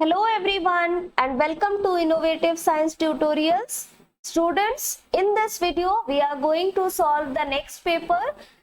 Hello everyone and welcome to Innovative Science Tutorials. Students, in this video we are going to solve the next paper,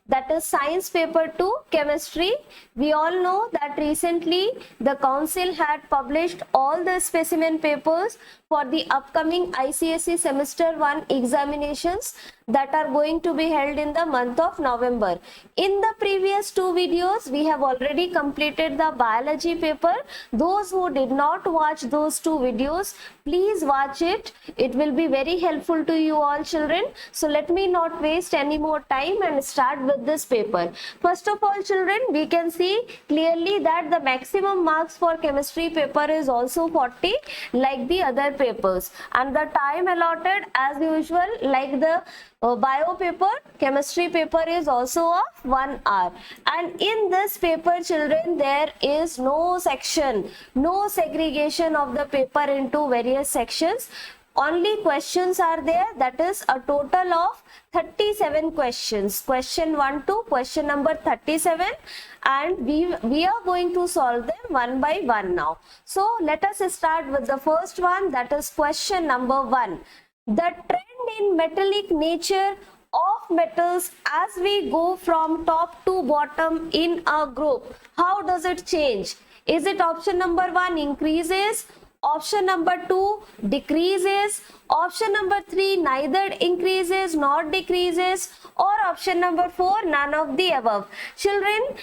that is Science Paper 2 Chemistry. We all know that recently the council had published all the specimen papers for the upcoming ICSE Semester 1 examinations that are going to be held in the month of November. In the previous two videos, we have already completed the biology paper. Those who did not watch those two videos, please watch it. It will be very helpful to you all children. So let me not waste any more time and start with this paper. First of all children, we can see clearly that the maximum marks for chemistry paper is also 40 like the other papers, and the time allotted as usual like the bio paper, chemistry paper is also of 1 hour. And in this paper children, there is no section, no segregation of the paper into various sections. Only questions are there, that is a total of 37 questions, question 1 to question number 37, and we are going to solve them one by one now. So let us start with the first one, that is question number 1. The trend in metallic nature of metals as we go from top to bottom in a group, how does it change? Is it option number 1 increases, option number 2 decreases, option number 3 neither increases nor decreases, or option number 4 none of the above? Children,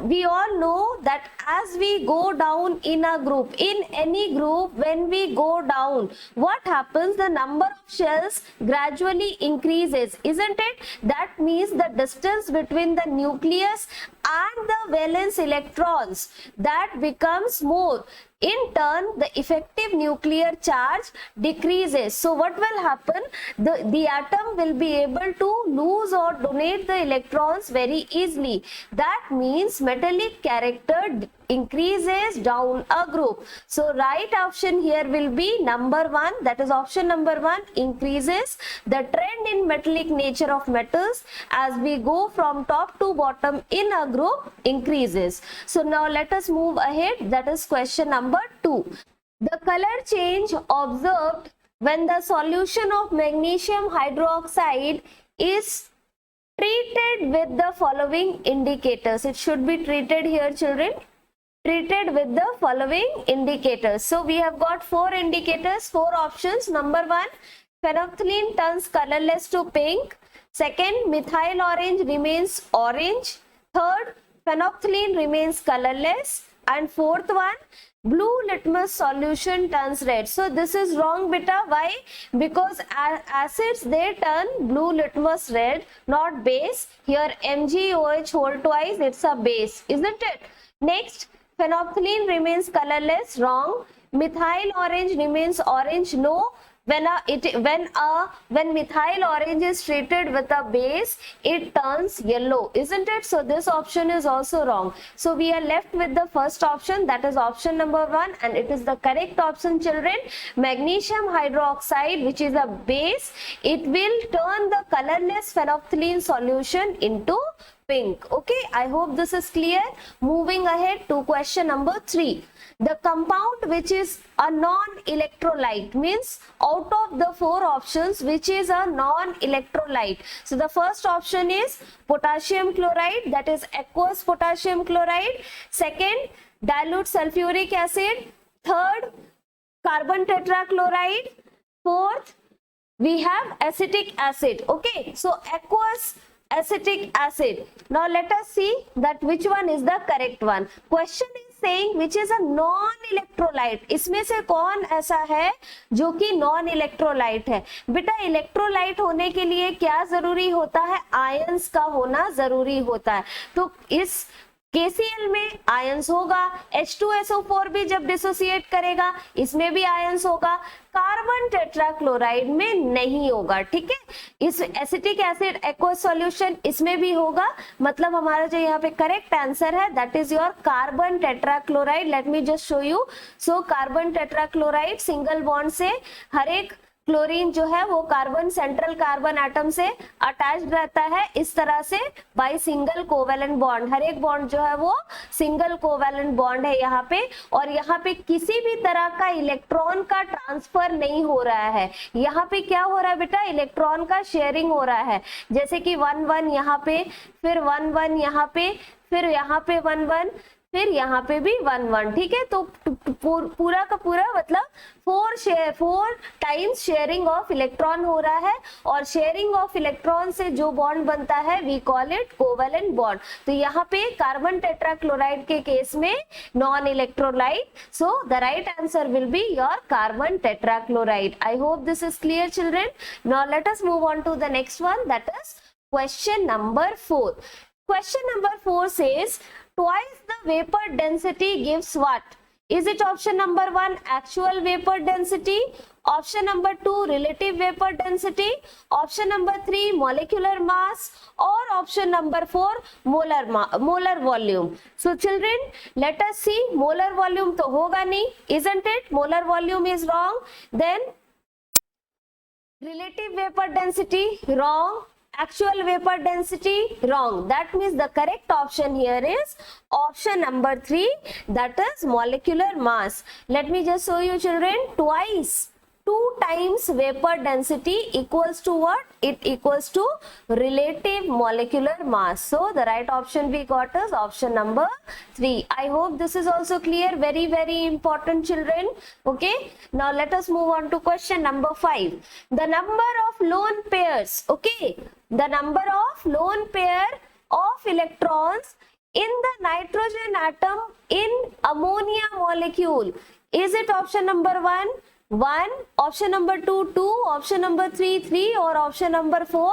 we all know that as we go down in a group, in any group, when we go down, what happens? The number of shells gradually increases, isn't it? That means the distance between the nucleus and the valence electrons, that becomes more. In turn, the effective nuclear charge decreases. So what will happen? The atom will be able to lose or donate the electrons very easily. That means metallic character increases down a group. So right option here will be number 1, that is option number 1, increases. The trend in metallic nature of metals as we go from top to bottom in a group increases. So now let us move ahead, that is question number 2. The color change observed when the solution of magnesium hydroxide is treated with the following indicators. It should be treated here children, treated with the following indicators. So we have got 4 indicators, 4 options. Number 1, phenolphthalein turns colorless to pink. Second, methyl orange remains orange. Third, phenolphthalein remains colorless. And fourth one, blue litmus solution turns red. So this is wrong beta. Why? Because acids, they turn blue litmus red, not base. Here MgOH whole twice, it's a base, isn't it? Next, phenolphthalein remains colorless, wrong. Methyl orange remains orange, no. When methyl orange is treated with a base, it turns yellow, isn't it? So this option is also wrong. So we are left with the first option, that is option number 1, and it is the correct option children. Magnesium hydroxide, which is a base, it will turn the colorless phenolphthalein solution into pink. Okay, I hope this is clear. Moving ahead to question number 3. The compound which is a non-electrolyte, means out of the 4 options, which is a non-electrolyte. So the first option is potassium chloride, that is aqueous potassium chloride. Second, dilute sulfuric acid. Third, carbon tetrachloride. Fourth, we have acetic acid. Okay, so aqueous acetic acid. Now let us see that which one is the correct one. Question is saying which is a non-electrolyte. इसमें से कौन ऐसा है जो कि non electrolyte है? बेटा electrolyte होने के लिए क्या जरूरी होता है? आयंस का होना जरूरी होता है. तो इस KCl में आयंस होगा, H2SO4 भी जब डिसोसिएट करेगा इसमें भी आयंस होगा, कार्बन टेट्राक्लोराइड में नहीं होगा. ठीक है, इस एसिटिक एसिड एक्वस सॉल्यूशन इसमें भी होगा. मतलब हमारा जो यहाँ पे करेक्ट आंसर है that is your carbon tetrachloride. Late me just show you. So carbon tetrachloride single bond से हर एक क्लोरीन जो है वो कार्बन सेंट्रल कार्बन एटम से अटैच्ड रहता है इस तरह से बाय सिंगल कोवेलेंट बॉन्ड। हर एक बॉन्ड जो है वो सिंगल कोवेलेंट बॉन्ड है यहाँ पे, और यहाँ पे किसी भी तरह का इलेक्ट्रॉन का ट्रांसफर नहीं हो रहा है। यहाँ पे क्या हो रहा है बेटा, इलेक्ट्रॉन का शेयरिंग हो रहा है, जैसे कि 1 1 यहाँ पे, फिर 1 1 यहाँ पे, फिर यहाँ पे 1 1, फिर यहाँ पे भी 1 1, ठीक है। तो पूरा का पूरा मतलब 4 टाइम्स शेयरिंग ऑफ इलेक्ट्रॉन हो रहा है, और शेयरिंग ऑफ इलेक्ट्रॉन से जो बॉन्ड बनता है we call it covalent bond. तो यहाँ पे कार्बन टेट्राक्लोराइड के केस में non electrolyte, so the right answer will be your carbon tetrachloride. I hope this is clear children. Now let us move on to the next one, that is question number 4. Question number 4 says twice the vapor density gives what? Is it option number 1 actual vapor density, option number 2 relative vapor density, option number 3 molecular mass, or option number 4 molar volume? So children, let us see. Molar volume तो होगा नहीं, isn't it? Molar volume is wrong. Then relative vapor density wrong, actual vapor density wrong. That means the correct option here is option number 3, that is molecular mass. Let me just show you children. Twice, 2 times vapor density equals to what? It equals to relative molecular mass. So the right option we got is option number 3. I hope this is also clear. Very very important children. Okay, now let us move on to question number 5. The number of lone pairs, okay, the number of lone pair of electrons in the nitrogen atom in ammonia molecule. Is it option number 1 1, option number 2 2, option number 3 3, or option number 4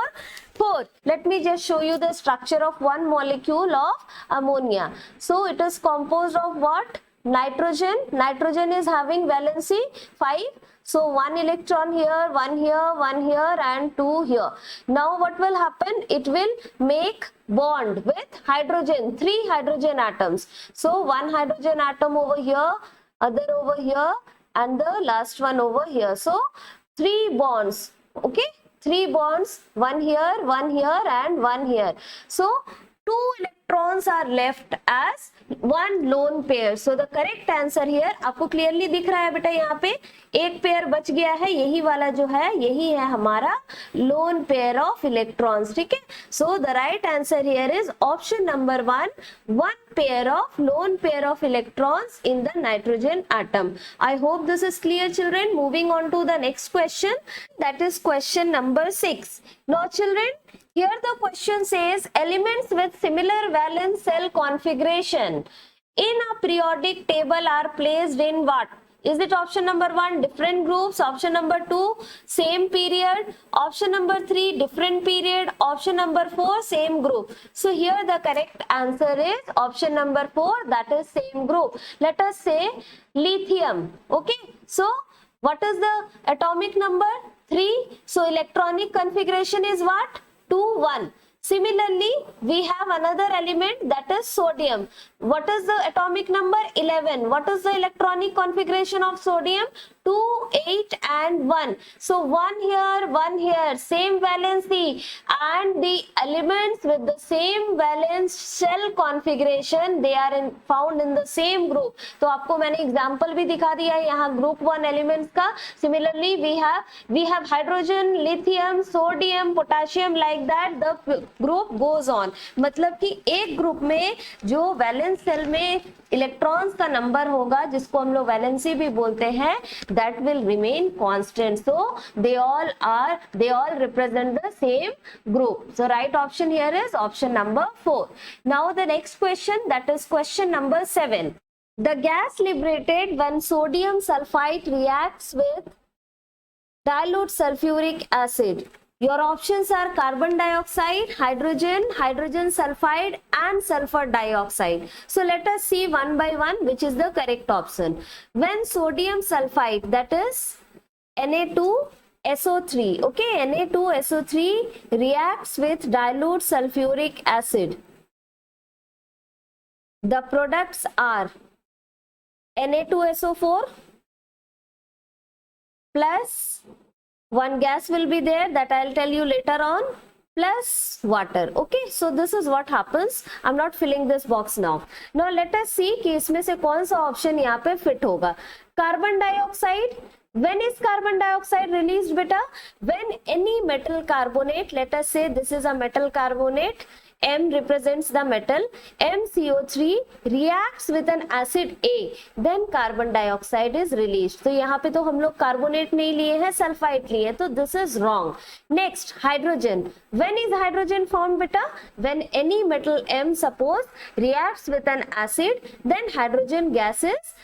4? Let me just show you the structure of one molecule of ammonia. So it is composed of what? Nitrogen. Nitrogen is having valency 5. So 1 electron here, 1 here, 1 here, and 2 here. Now what will happen? It will make bond with hydrogen, 3 hydrogen atoms. So 1 hydrogen atom over here, other over here, and the last one over here. So 3 bonds, okay, 3 bonds, 1 here, 1 here, and 1 here. So 2 electrons are left as 1 lone pair. So the correct answer here, आपको clearly दिख रहा है बेटा, यहाँ पे एक pair बच गया है, यही वाला जो है यही है हमारा lone pair of electrons, ठीक है। So the right answer here is option number 1, 1 pair of lone pair of electrons in the nitrogen atom. I hope this is clear children. Moving on to the next question, that is question number 6. Now children, here the question says elements with similar valence cell configuration in a periodic table are placed in what? Is it option number 1 different groups, option number 2 same period, option number 3 different period, option number 4 same group? So here the correct answer is option number 4, that is same group. Let us say lithium, okay, so what is the atomic number? 3. So electronic configuration is what? 2 1. Similarly, we have another element, that is sodium. What is the atomic number? 11. What is the electronic configuration of sodium? 2 8 and 1. So 1 here, 1 here, same valency, and the elements with the same valence shell configuration, they are found in the same group. तो आपको मैंने example भी दिखा दिया है यहाँ group 1 elements का. Similarly, we have hydrogen, lithium, sodium, potassium, like that the group goes on. मतलब कि एक group में जो valence cell में इलेक्ट्रॉन्स का नंबर होगा, जिसको हम लोग वैलेंसी भी बोलते हैं, that will remain constant. So they all represent the same group. So right option here is option number 4. Now the next question, that is question number 7. The gas liberated when sodium sulfite reacts with dilute sulfuric acid. Your options are carbon dioxide, hydrogen, hydrogen sulfide, and sulfur dioxide. So let us see one by one which is the correct option. When sodium sulfite, that is Na2SO3, okay, Na2SO3 reacts with dilute sulfuric acid, the products are Na2SO4 plus one gas will be there that I'll tell you later on, plus water. Okay, so this is what happens. I'm not filling this box now. Now let us see कि इसमें से कौन सा option यहाँ पे fit होगा. Carbon dioxide. When is carbon dioxide released, beta? When any metal carbonate, let us say this is a metal carbonate, M represents the metal, MCO3 reacts with an acid A, then carbon dioxide is released. तो यहाँ पे तो हम लोग carbonate नहीं लिए हैं, sulphide लिए, तो this is wrong. Next, hydrogen. When is hydrogen formed, beta? When any metal M, suppose, reacts with an acid, then hydrogen gas is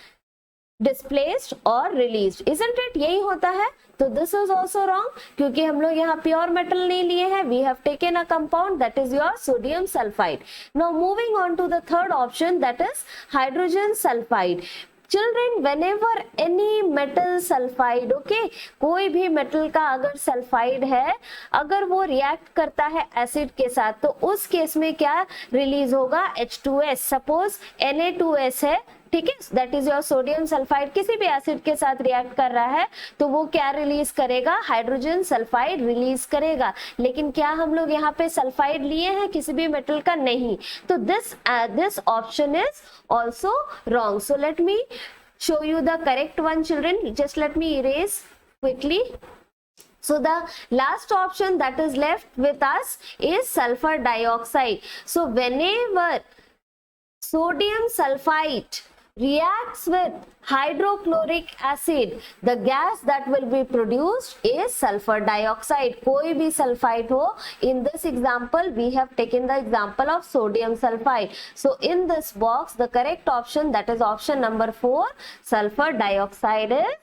displaced or released, isn't it? यही होता है. तो this is also wrong क्योंकि हम लोग यहाँ pure metal नहीं लिए हैं. We have taken a compound that is your sodium sulfide. Now moving on to the third option, that is hydrogen sulfide. Children, whenever any metal sulfide, okay, कोई भी metal का अगर सल्फाइड है, अगर वो रिएक्ट करता है एसिड के साथ, तो उस केस में क्या रिलीज होगा? H2S. सपोज Na2S है, ठीक है, that is your sodium sulphide, किसी भी एसिड के साथ रिएक्ट कर रहा है तो वो क्या रिलीज करेगा? हाइड्रोजन सल्फाइड रिलीज करेगा. लेकिन क्या हम लोग यहाँ पे सल्फाइड लिए हैं किसी भी मेटल का? नहीं. तो this option is also wrong. So let me show you the correct one, children. Just let me erase quickly. So the last option that is left with us is sulfur dioxide. So whenever sodium sulfite reacts with hydrochloric acid, the gas that will be produced is sulfur dioxide. कोई भी sulfite हो, in this example we have taken the example of sodium sulfide. So in this box the correct option, that is option number 4, sulfur dioxide is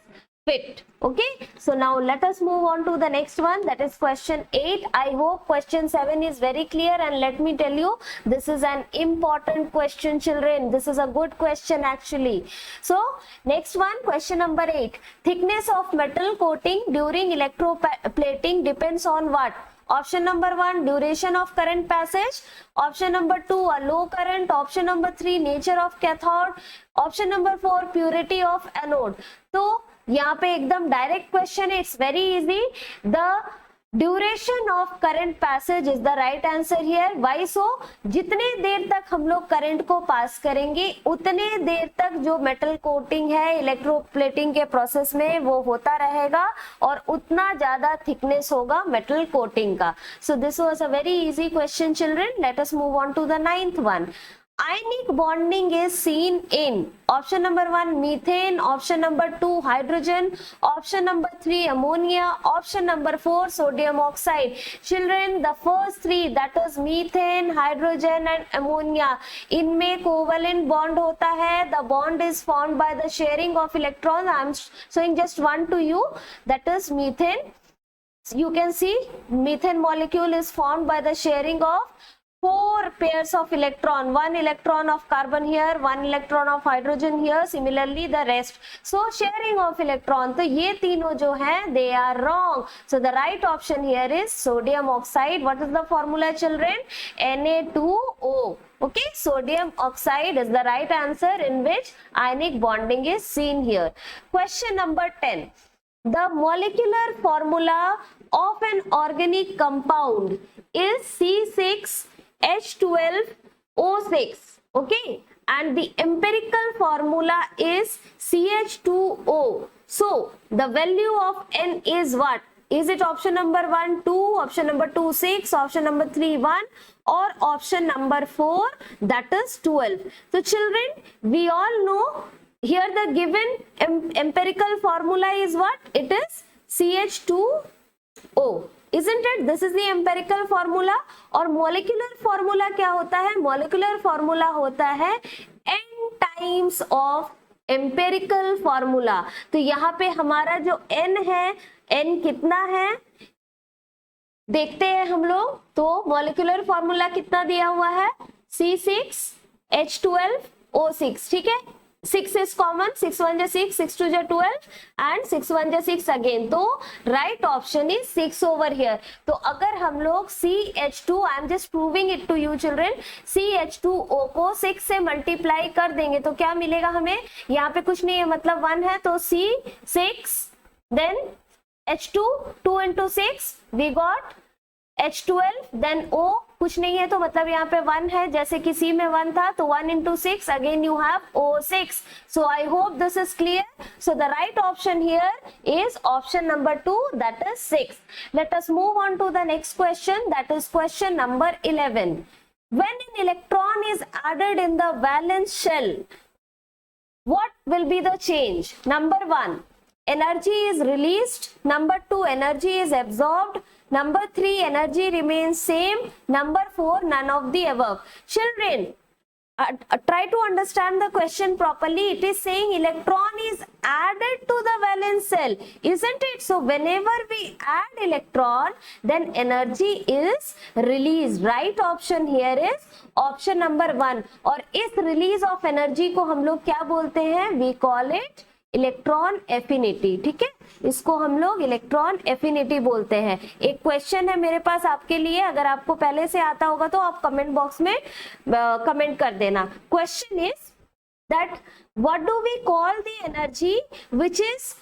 fit. Okay, so now let us move on to the next one, that is question 8. I hope question 7 is very clear, and let me tell you, this is an important question, children. This is a good question actually. So next one, question number 8. Thickness of metal coating during electroplating depends on what? Option number 1, duration of current passage. Option number 2, a low current. Option number 3, nature of cathode. Option number 4, purity of anode. तो यहाँ पे एकदम direct question है, it's very easy. The duration of current passage is the right answer here. Why so? जितने देर तक हम लोग करंट को पास करेंगे उतने देर तक जो मेटल कोटिंग है इलेक्ट्रोप्लेटिंग के प्रोसेस में वो होता रहेगा और उतना ज्यादा थिकनेस होगा मेटल कोटिंग का. So this was a very easy question, children. Let us move on to the 9th one. Ionic bonding is seen in option number 1, methane. Option number 2, hydrogen. Option number 3, ammonia. Option number 4, sodium oxide. Children, the first three, that is methane, hydrogen and ammonia, इनमें covalent bond होता है. The bond is formed by the sharing of electrons. I am showing just one to you, that is methane. You can see methane molecule is formed by the sharing of 4 pairs of electron, 1 electron of carbon here, 1 electron of hydrogen here, similarly the rest. So sharing of electron, तो ये तीनों जो हैं they are wrong. So the right option here is sodium oxide. What is the formula, children? Na2O. Okay, sodium oxide is the right answer in which ionic bonding is seen here. Question number 10. The molecular formula of an organic compound is C6H12O6, okay, and the empirical formula is CH2O. So the value of N is what? Is it option number 1 2, option number 2 6, option number 3 1, or option number 4, that is 12? So children, we all know here the given empirical formula is what? It is CH2O. Isn't it? This is the empirical formula. और molecular formula क्या होता है? Molecular formula होता है n times of empirical formula. तो यहाँ पे हमारा जो n है, n कितना है देखते हैं हम लोग. तो molecular formula कितना दिया हुआ है? C6H12O6. ठीक है, 6 is common, 6 1 जा 6, 6 2 जा 12 and 6 1 जा 6 again. तो right option is 6 over here. तो अगर हम लोग CH2, I am just proving it to you children, CH2O को 6 से मल्टीप्लाई कर देंगे तो क्या मिलेगा हमें? यहाँ पे कुछ नहीं है, मतलब 1 है, तो C6 then H2 2 into 6 we got H12, then O कुछ नहीं है तो मतलब यहाँ पे 1 है, जैसे कि C में 1 था तो 1 into 6 again you have O6. So I hope this is clear. So the right option here is option number 2, that is 6. Let us move on to the next question, that is question number 11. When an electron is added in the valence shell, what will be the change? Number 1, energy is released. Number 2, energy is absorbed. Number 3, energy remains same. Number 4, none of the above. Children, try to understand the question properly. It is saying electron is added to the valence shell, isn't it? So whenever we add electron, then energy is released. Right option here is option number 1. और इस release of energy को हम लोग क्या बोलते हैं? We call it electron affinity. ठीक है, इसको हम लोग इलेक्ट्रॉन एफिनिटी बोलते हैं. एक क्वेश्चन है मेरे पास आपके लिए, अगर आपको पहले से आता होगा तो आप कमेंट बॉक्स में कमेंट कर देना. Question is that what do we call the energy which is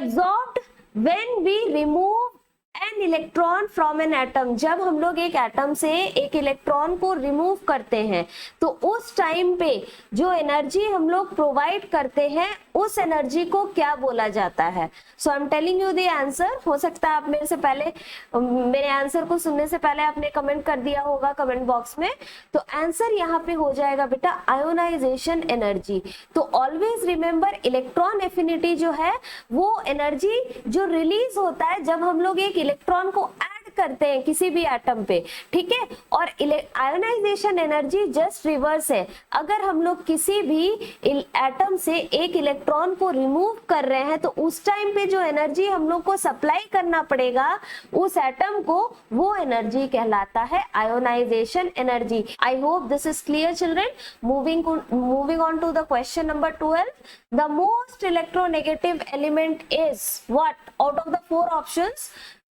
absorbed when we remove an electron from an atom. जब हम लोग एक एटम से एक इलेक्ट्रॉन को रिमूव करते हैं तो उस टाइम पे जो एनर्जी हम लोग प्रोवाइड करते हैं उस एनर्जी को क्या बोला जाता है. So I am telling you the answer. हो सकता है आप मेरे से पहले मेरे आंसर को सुनने से पहले आपने कमेंट कर दिया होगा कमेंट बॉक्स में. तो आंसर यहाँ पे हो जाएगा बेटा आयोनाइजेशन एनर्जी. तो ऑलवेज रिमेंबर इलेक्ट्रॉन एफिनिटी जो है वो एनर्जी जो रिलीज होता है जब हम लोग एक इलेक्ट्रॉन को ऐड करते हैं किसी भी एटम पे. ठीक है, और आयोनाइजेशन एनर्जी जस्ट रिवर्स है. अगर हम लोग किसी भी एटम से एक इलेक्ट्रॉन को रिमूव कर रहे हैं तो उस टाइम पे जो एनर्जी हम लोग को सप्लाई करना पड़ेगा उस एटम को, वो एनर्जी कहलाता है ionisation energy. I hope this is clear children. Moving on to the question number 12. The most electronegative element is what out of the 4 options?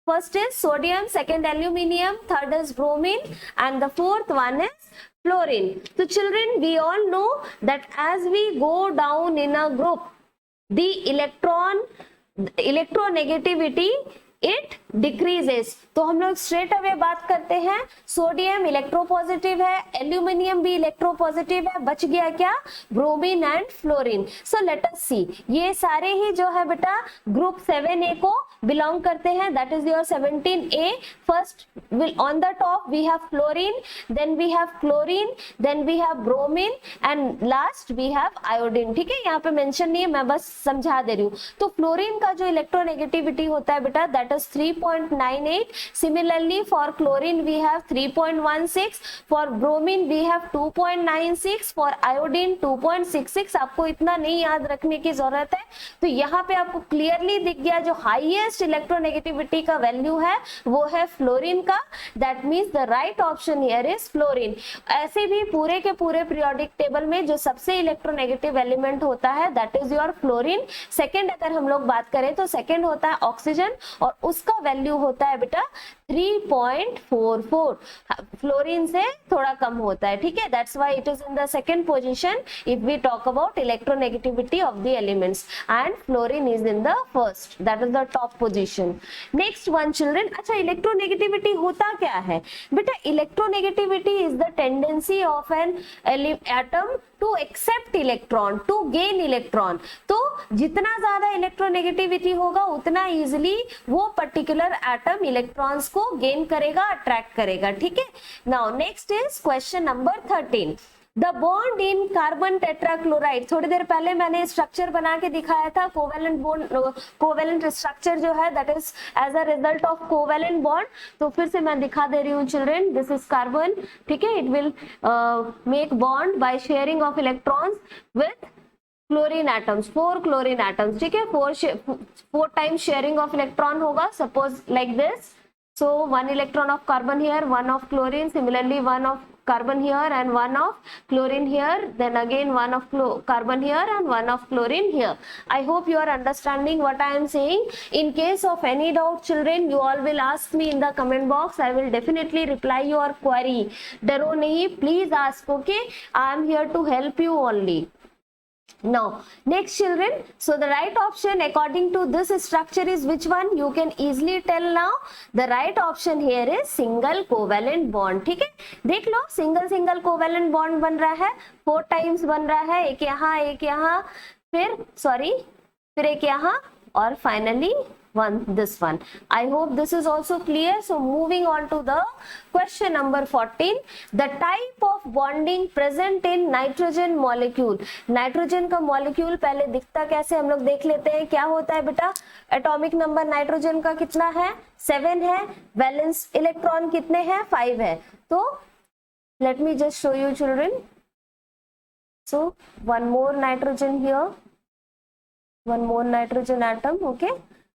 First is sodium, second aluminium, third is bromine, and the fourth one is fluorine. So children, we all know that as we go down in a group, the electronegativity it decreases. तो हम लोग straight away बात करते हैं. Sodium electropositive है, aluminium भी electropositive है, बच गया क्या? Bromine and fluorine. So let us see, ये सारे ही जो है बेटा ग्रुप 7A को बिलोंग करते हैं. That is your 17A. First will on the top we have fluorine, then we have chlorine, then we have bromine and last we have iodine. ठीक है, यहाँ पे मेंशन नहीं है, मैं बस समझा दे रही हूँ. तो फ्लोरीन का जो इलेक्ट्रोनेगेटिविटी होता है बेटा that is 3.98. Similarly for chlorine we have 3.16, for bromine we have 2.96, for iodine 2.66. आपको इतना नहीं याद रखने की जरूरत है. तो यहाँ पे आपको क्लियरली दिख गया जो हाईएस्ट इलेक्ट्रोनेगेटिविटी का वैल्यू है वो है फ्लोरीन का. That means the right option here is fluorine. ऐसे भी पूरे के पूरे पीरियोडिक टेबल में जो सबसे इलेक्ट्रोनेगेटिव एलिमेंट होता है that is your fluorine. Second अगर हम लोग बात करें तो सेकेंड होता है ऑक्सीजन और उसका वैल्यू होता है बेटा 3.44. फ्लोरीन से थोड़ा कम होता है. ठीक है, that's why it is in the second position if we talk about electronegativity of the elements and fluorine is in the first, that is the top position. Next one children. अच्छा, electronegativity होता क्या है बेटा? Electronegativity is the tendency of an atom to accept electron, to gain electron. तो जितना ज्यादा इलेक्ट्रोनेगेटिविटी होगा उतना इजिली वो पर्टिकुलर एटम इलेक्ट्रॉन्स को गेन करेगा, अट्रैक्ट करेगा. ठीक है, now next is question number 13. The bond in carbon tetrachloride. थोड़ी देर पहले मैंने स्ट्रक्चर बना के दिखाया था. कोवेलेंट बॉन्ड, कोवेलेंट स्ट्रक्चर जो है that is as a result of covalent bond. तो फिर से मैं दिखा दे रही हूँ चिल्ड्रन. This is carbon. ठीक है, it will make bond by sharing of electrons with chlorine atoms, 4 chlorine atoms. ठीक है, 4 टाइम्स शेयरिंग ऑफ इलेक्ट्रॉन होगा. Suppose like this. So 1 electron of carbon here, 1 of chlorine, similarly 1 of carbon here and 1 of chlorine here, then again 1 of carbon here and 1 of chlorine here. I hope you are understanding what I am saying. In case of any doubt children, you all will ask me in the comment box. I will definitely reply your query. डरो नहीं, please ask. Okay, I am here to help you only. Now, next children, so the right option according to this structure is which one? You can easily tell now. The right option here is single covalent bond. ठीक है, देख लो single covalent bond बन रहा है, 4 times बन रहा है, एक यहाँ, फिर एक यहाँ और finally this one. I hope this is also clear. So moving on to the question number 14. The type of bonding present in nitrogen molecule. Nitrogen का मॉलिक्यूल पहले दिखता कैसे हम लोग देख लेते हैं. क्या होता है बेटा? एटॉमिक नंबर नाइट्रोजन का कितना है? 7 है. वैलेंस इलेक्ट्रॉन कितने हैं? 5 है. तो let me just show you children. So one more nitrogen here, one more nitrogen atom. Okay,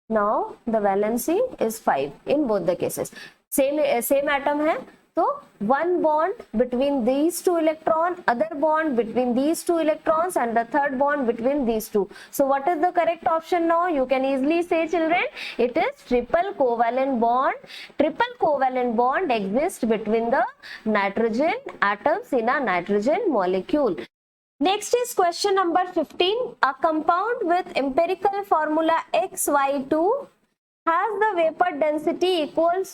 now the valency is 5 in both the cases. Same atom है, तो one bond between these two electrons, other bond between these two electrons, and the third bond between these two. So what is the correct option now? You can easily say children, it is triple covalent bond. Triple covalent bond exists between the nitrogen atoms in a nitrogen molecule. Next is question number 15. A compound with empirical formula XY2 has the vapor density equal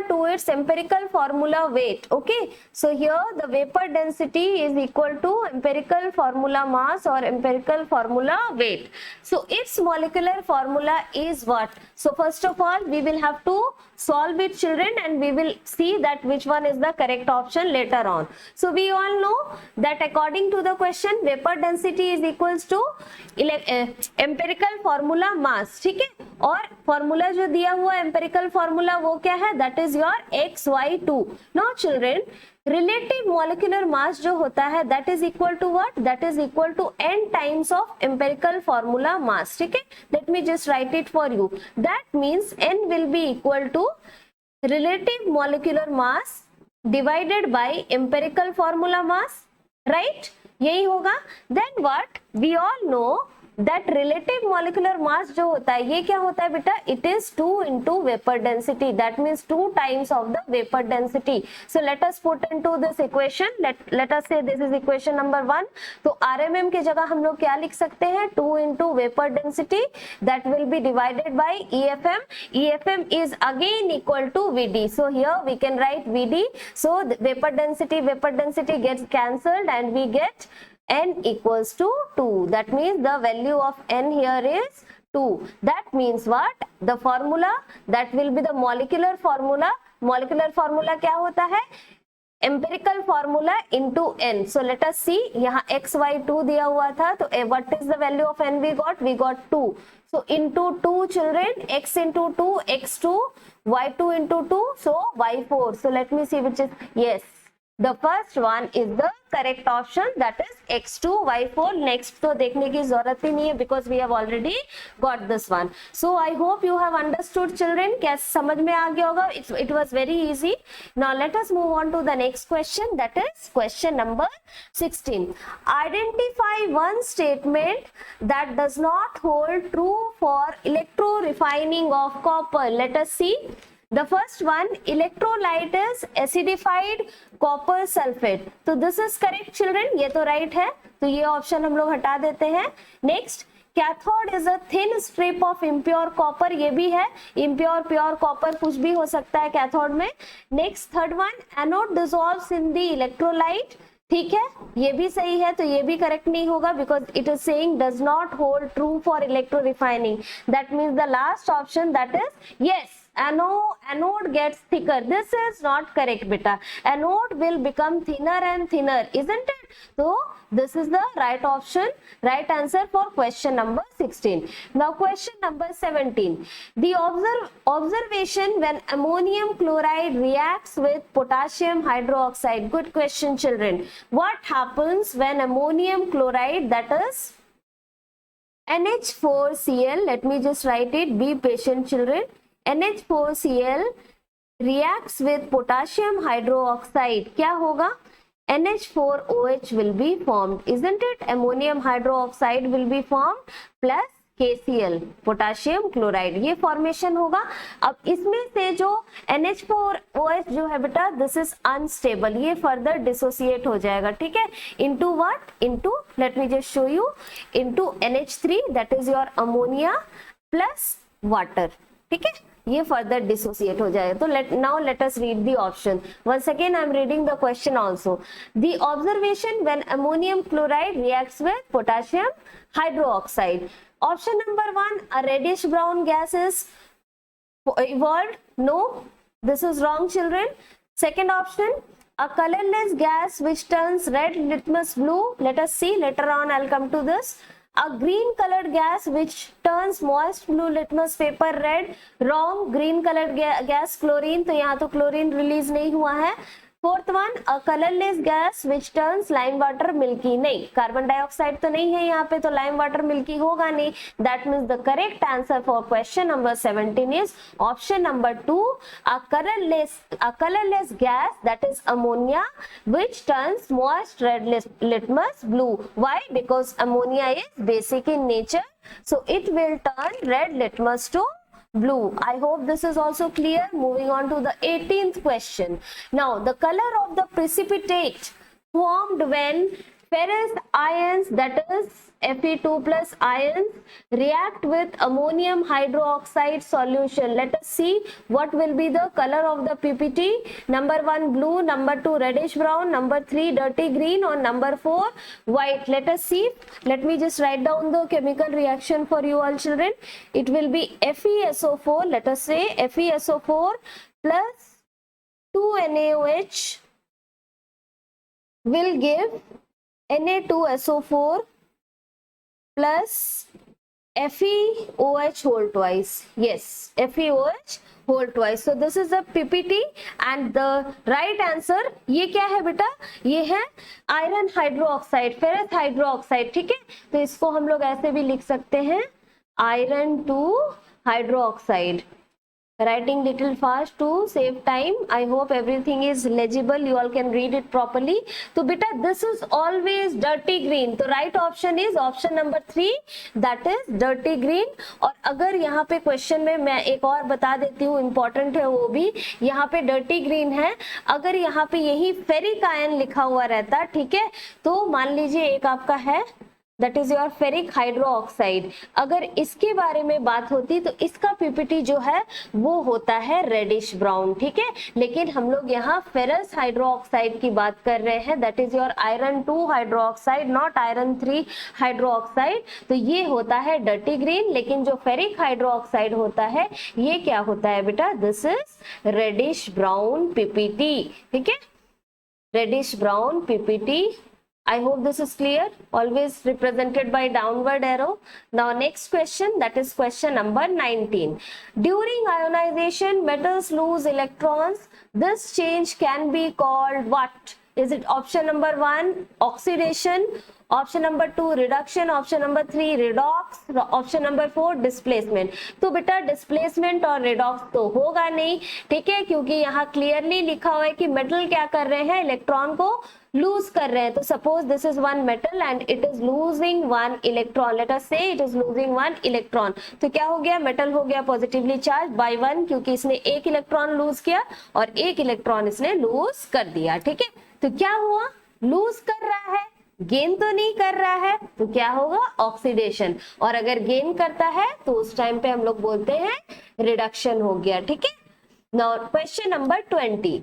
to its empirical formula weight. Okay, so here the vapor density is equal to empirical formula mass or empirical formula weight. So its molecular formula is what? So first of all we will have to solve it children, and we will see that which one is the correct option later on. So we all know that according to the question vapor density is equals to empirical formula mass. ठीक है, और formula जो दिया हुआ empirical formula वो क्या है? That is your XY2. Now children, relative molecular mass जो होता है that is equal to what? That is equal to n times of empirical formula mass. ठीक है, let me just write it for you. That means n will be equal to relative molecular mass divided by empirical formula mass, right? यही होगा. Then what? We all know that relative molecular mass जो होता है ये क्या होता है बेटा? It is 2 into vapor density. That means 2 times of the vapor density. So let us put into this equation. Let us say this is equation number 1. तो RMM के जगह हम लोग क्या लिख सकते हैं? 2 into vapor density that will be divided by EFM. EFM is again equal to VD. So here we can write VD. So the vapor density gets cancelled and we get n equals to 2. That means the value of n here is 2. That means what? The formula that will be the molecular formula. Molecular formula क्या होता है? Empirical formula into n. So let us see. यहाँ XY2 दिया हुआ था, तो what is the value of n we got? We got 2. So into 2 children, x into 2, x2, y2 into 2, so y4. So let me see which is, yes, the first one is the correct option, that is x2 y4. Next तो देखने की जरूरत ही नहीं है because we have already got this one. So I hope you have understood children. क्या समझ में आ गया होगा? It was very easy. Now let us move on to the next question, that is question number 16. Identify one statement that does not hold true for electro-refining of copper. Let us see. The first one, electrolyte is acidified copper sulfate. तो this is correct children. ये तो right है, तो ये option हम लोग हटा देते हैं. Next, cathode is a thin strip of impure copper. ये भी है, impure pure copper कुछ भी हो सकता है cathode में. Next, third one, anode dissolves in the electrolyte. ठीक है, ये भी सही है, तो ये भी करेक्ट नहीं होगा because it is saying does not hold true for electro refining. That means the last option, that is yes, anode gets thicker. This is not correct beta. Anode will become thinner and thinner, isn't it? So this is the right option, right answer for question number 16. Now question number 17. The observation when ammonium chloride reacts with potassium hydroxide. Good question children. What happens when ammonium chloride, that is NH4Cl, let me just write it, be patient children. NH4Cl reacts with potassium hydroxide. क्या होगा? NH4OH will be formed, isn't it? Ammonium hydroxide will be formed plus KCl, potassium chloride, ये formation होगा। अब इसमें से जो NH4OH जो है बेटा, दिस इज अनस्टेबल, ये फर्दर डिसोसिएट हो जाएगा, ठीक है, into what, into, late me just show you, into NH3 that is your ammonia plus water, ठीक है, ये फर्दर डिसोसिएट हो जाएगा। तो now let us read the option once again, I am reading the question also. The observation when ammonium chloride reacts with potassium hydroxide. Option number 1, a reddish brown gas is evolved. No, this is wrong, children. Second option, a colorless gas which turns red litmus blue. Let us see later on, I'll come to this. A green colored gas which turns moist blue litmus paper red. Wrong, green colored gas chlorine, तो यहाँ तो chlorine release नहीं हुआ है। Fourth one, a colourless gas which turns lime water milky, नहीं, carbon dioxide तो नहीं है यहाँ पे, तो लाइम वाटर मिल्की होगा नहीं। That means the correct answer for question number 17 is option number 2, a colourless gas that is ammonia which turns moist red litmus blue. Why? Because ammonia is basic in nature, so it will turn red litmus to blue. I hope this is also clear. Moving on to the 18th question. Now the color of the precipitate formed when ferrous ions, that is Fe2 plus ions, react with ammonium hydroxide solution. Let us see what will be the color of the PPT. Number 1 blue, number 2 reddish brown, number 3 dirty green, or number 4 white. Let us see. Let me just write down the chemical reaction for you all children. It will be FeSO4. Let us say FeSO4 plus 2NaOH will give Na2SO4 plus FeOH whole twice. Yes, FeOH whole twice. So this is the PPT and the right answer ये क्या है बेटा? ये है iron hydroxide, ferrous hydroxide, ठीक है। तो इसको हम लोग ऐसे भी लिख सकते हैं, iron 2 hydroxide. Writing little fast to save time. I hope everything is legible, you all can read it properly. तो बेटा this is always dirty green, तो right option is option number 3, that is dirty green। और अगर यहाँ पे question में मैं एक और बता देती हूँ, इंपॉर्टेंट है वो भी, यहाँ पे dirty green है, अगर यहाँ पे यही फेरिक आयन लिखा हुआ रहता, ठीक है, तो मान लीजिए एक आपका है that is your ferric hydroxide, अगर इसके बारे में बात होती तो इसका पीपीटी जो है वो होता है रेडिश ब्राउन, ठीक है। लेकिन हम लोग यहाँ फेरस हाइड्रोक्साइड की बात कर रहे हैं, that is your iron 2 hydroxide, not iron 3 hydroxide, तो ये होता है डर्टी ग्रीन। लेकिन जो फेरिक हाइड्रोक्साइड होता है ये क्या होता है बेटा? This is reddish brown PPT, ठीक है, reddish brown PPT. I hope this is clear, always represented by downward arrow. Now next question, that is question number 19. During ionization, metals lose electrons. This change can be called what? Is it option number 1 oxidation, option number 2 reduction, option number 3 redox, option number 4 displacement? तो बेटा displacement और redox तो होगा नहीं, ठीक है, क्योंकि यहाँ क्लियरली लिखा हुआ है कि मेटल क्या कर रहे हैं, इलेक्ट्रॉन को लूज कर रहे हैं। तो suppose this is one metal and it is losing one electron, let us say it is losing one electron, तो क्या हो गया? मेटल हो गया पॉजिटिवली चार्ज बाय 1, क्योंकि इसने एक इलेक्ट्रॉन लूज किया और एक इलेक्ट्रॉन इसने लूज कर दिया, ठीक है। तो क्या हुआ? लूज कर रहा है, गेन तो नहीं कर रहा है, तो क्या होगा? ऑक्सीडेशन। और अगर गेन करता है तो उस टाइम पे हम लोग बोलते हैं रिडक्शन हो गया, ठीक है। Now question number 20.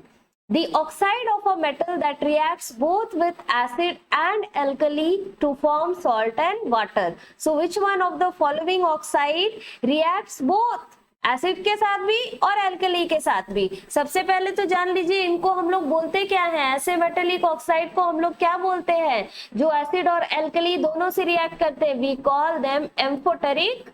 The oxide of a metal that reacts both with acid and alkali to form salt and water. So which one of the following oxide reacts both? Acid के साथ भी और alkali के साथ भी। सबसे पहले तो जान लीजिए इनको हम लोग बोलते क्या है? ऐसे मेटेलिक ऑक्साइड को हम लोग क्या बोलते हैं? जो एसिड और एल्कली दोनों से रिएक्ट करते हैं, we call them amphoteric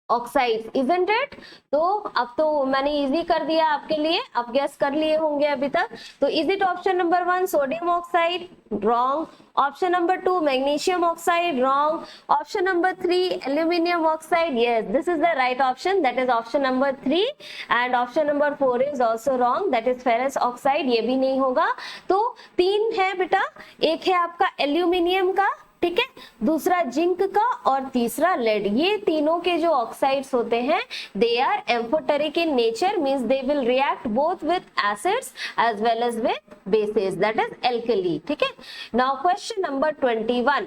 oxide, isn't it? तो अब तो मैंने इजी कर दिया आपके लिए, आप गेस कर लिए होंगे अभी तक। तो is it option number 1 sodium oxide? Wrong. Option number 2 magnesium oxide? Wrong. Option number 3 aluminium oxide? Yes, this is the right option, that is option number 3। And option number 4 is also wrong, that is ferrous oxide, ये भी नहीं होगा। तो 3 है बेटा, एक है आपका एल्यूमिनियम का, ठीक है, दूसरा जिंक का और तीसरा लेड। ये तीनों के जो ऑक्साइड्स होते हैं they are amphoteric in nature, means they will react both with acids as well as with bases, that is alkali. ठीक है, now question number 21,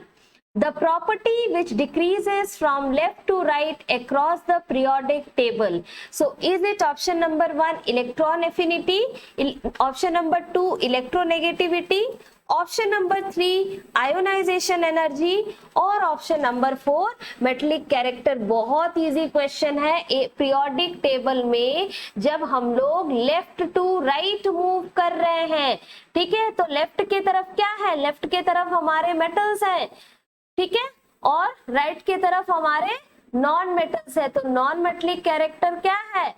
the property which decreases from left to right across the periodic table. So is it option number 1 electron affinity, option number 2 electronegativity, option number 3 ionization energy और option number 4 metallic character? बहुत easy question है। Periodic table में जब हम लोग left to right move कर रहे हैं, ठीक है, तो लेफ्ट की तरफ क्या है, लेफ्ट की तरफ हमारे मेटल्स हैं, ठीक है, और राइट की तरफ हमारे नॉन मेटल्स है, तो नॉन मेटेलिक कैरेक्टर क्या है,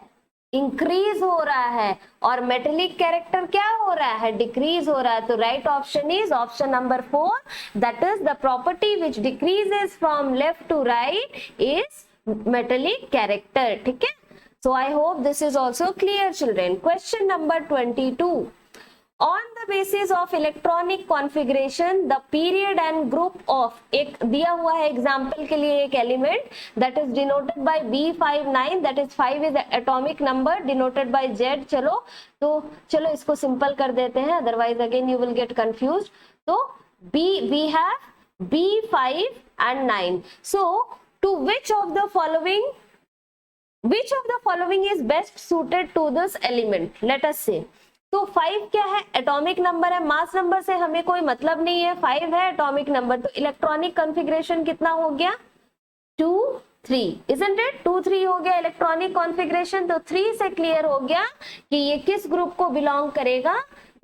इंक्रीज हो रहा है, और मेटेलिक कैरेक्टर क्या हो रहा है, डिक्रीज हो रहा है। तो right option is option number 4, that is the property which decreases from left to right is metallic character. ठीक है, so I hope this is also clear children. Question number 22, on the basis of electronic configuration the period and group of, एक दिया हुआ है example के लिए एक element that is denoted by B59, that is 5 is atomic number denoted by Z। चलो इसको simple कर देते हैं, otherwise again you will get confused। तो we have B5 and 9, so to which of the following is best suited to this element, let us say। तो 5 क्या है, atomic number है, मास नंबर से हमें कोई मतलब नहीं है, 5 है एटॉमिक नंबर, तो इलेक्ट्रॉनिक कॉन्फ़िगरेशन कितना हो गया, 2 3, isn't it? 2 3 हो गया इलेक्ट्रॉनिक कॉन्फ़िगरेशन। तो 3 से क्लियर हो गया कि ये किस ग्रुप को बिलोंग करेगा,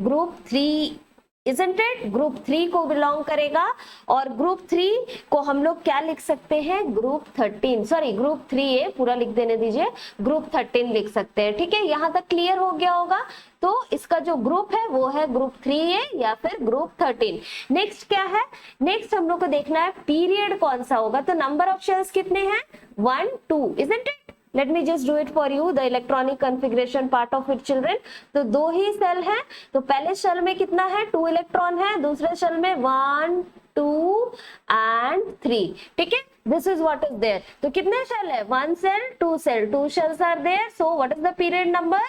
ग्रुप 3, isn't it? ग्रुप 3 को बिलोंग करेगा, और ग्रुप 3 को हम लोग क्या लिख सकते हैं, ग्रुप 13, सॉरी ग्रुप 3A पूरा लिख देने दीजिए, ग्रुप 13 लिख सकते हैं। ठीक है, यहाँ तक क्लियर हो गया होगा। तो इसका जो ग्रुप है वो है ग्रुप 3A या फिर ग्रुप 13। नेक्स्ट क्या है, नेक्स्ट हम लोग को देखना है पीरियड कौन सा होगा। तो नंबर ऑफ शेल्स कितने हैं, 1 2, isn't it? Let me just do it for you, the electronic configuration part of it children। तो 2 ही सेल है, तो पहले शेल में कितना है, 2 इलेक्ट्रॉन है, दूसरे शेल में 1 2 and 3। ठीक है, this is what is there। तो कितने शेल है, 1 cell 2 cell, 2 shells are there, so what is the period number,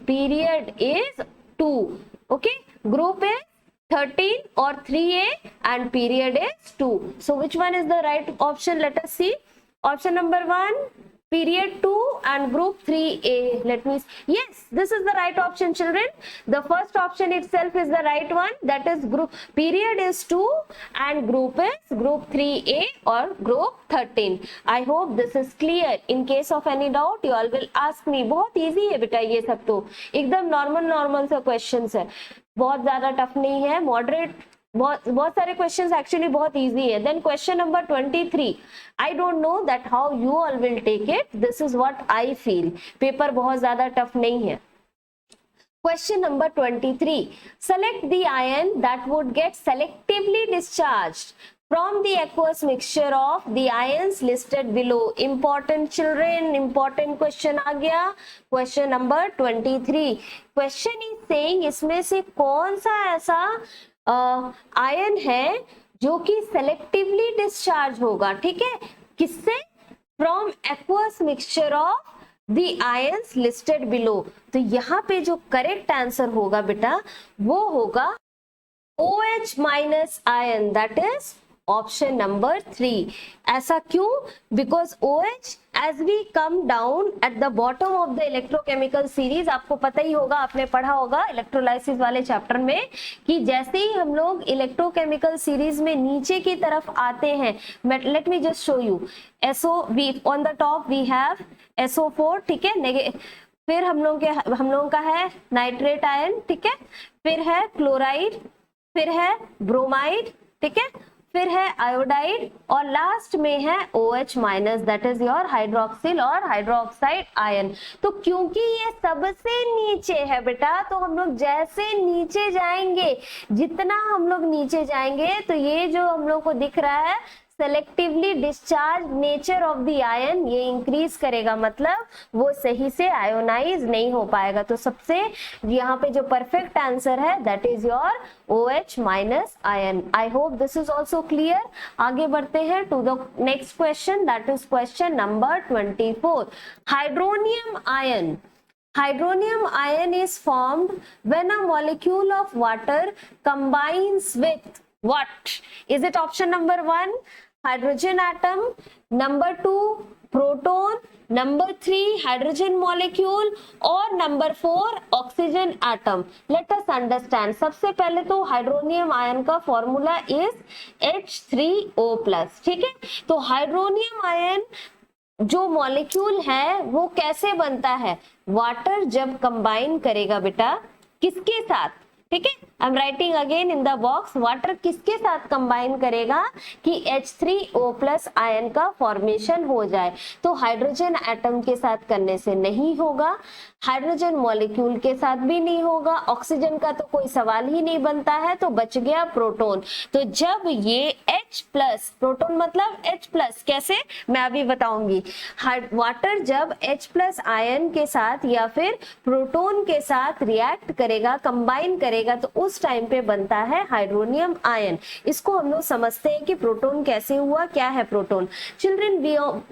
period is 2। okay, group is 13 or 3A and period is 2, so which one is the right option, let us see। option number 1 period 2 and group 3A, let me, yes, this is the right option children। the first option itself is the right one, that is group period is 2 and group is group 3A or group 13। I hope this is clear। in case of any doubt you all will ask me। बहुत easy है बेटा, ये सब तो एकदम normal सा questions है, बहुत ज्यादा टफ नहीं है, मॉडरेट, बहुत सारे क्वेश्चंस एक्चुअली बहुत इजी है। Then question number 23, I don't know that how you all will take it, this is what I feel, paper बहुत ज्यादा टफ नहीं है। Question number 23, select the ion that would get selectively discharged from the aqueous mixture of the ions listed below। important children, important question आ गया। question number 23, question is saying इसमें से कौन सा ऐसा आयन है जो कि सेलेक्टिवली डिस्चार्ज होगा। ठीक है, किससे, from aqueous mixture of the ions listed below. तो यहाँ पे जो करेक्ट आंसर होगा बेटा वो होगा OH minus ion, that is option number 3। ऐसा क्यों, because OH as we come down at the bottom of the electrochemical series, आपको पता ही होगा, आपने पढ़ा होगा इलेक्ट्रोलाइसिस वाले चैप्टर में, कि जैसे ही हम लोग इलेक्ट्रोकेमिकल सीरीज में नीचे की तरफ आते हैं, let me just show you, SO we on the top we have SO4, ठीक है, फिर हम लोगों का है नाइट्रेट आयन, ठीक है, फिर है क्लोराइड, फिर है ब्रोमाइड, ठीक है, फिर है आयोडाइड, और लास्ट में है OH minus, that is your hydroxyl और हाइड्रोक्साइड आयन। तो क्योंकि ये सबसे नीचे है बेटा, तो हम लोग जैसे नीचे जाएंगे, जितना हम लोग नीचे जाएंगे, तो ये जो हम लोग को दिख रहा है selectively discharge nature of the ion, ये इंक्रीज करेगा, मतलब वो सही से आयोनाइज नहीं हो पाएगा। तो सबसे यहाँ पे जो परफेक्ट आंसर है that is your OH minus ion. I hope this is also clear. आगे बढ़ते हैं to the next question, that is question number 24। Hydronium ion. Hydronium ion is formed when a molecule of water combines with what? Is it option number 1 hydrogen atom, number 2 proton, number 3 hydrogen molecule और number 4 oxygen atom? Let us understand. सबसे पहले तो hydronium ion का formula is H3O+, ठीक है। तो hydronium ion जो molecule है वो कैसे बनता है, वाटर जब कंबाइन करेगा बेटा किसके साथ, ठीक है। I am writing again in the box, water किसके साथ कंबाइन करेगा कि H3O+ आयन का फॉर्मेशन हो जाए। तो हाइड्रोजन एटम के साथ करने से नहीं होगा, हाइड्रोजन मॉलिक्यूल के साथ भी नहीं होगा, ऑक्सीजन का तो कोई सवाल ही नहीं बनता है, तो बच गया प्रोटॉन। तो जब ये H+, प्रोटॉन मतलब H+, कैसे मैं अभी बताऊंगी। वाटर जब H+ आयन के साथ या फिर प्रोटॉन के साथ रिएक्ट करेगा, कंबाइन करेगा, तो उस टाइम पे बनता है हाइड्रोनियम आयन। इसको हम लोग समझते हैं कि प्रोटॉन कैसे हुआ, क्या है proton. Children,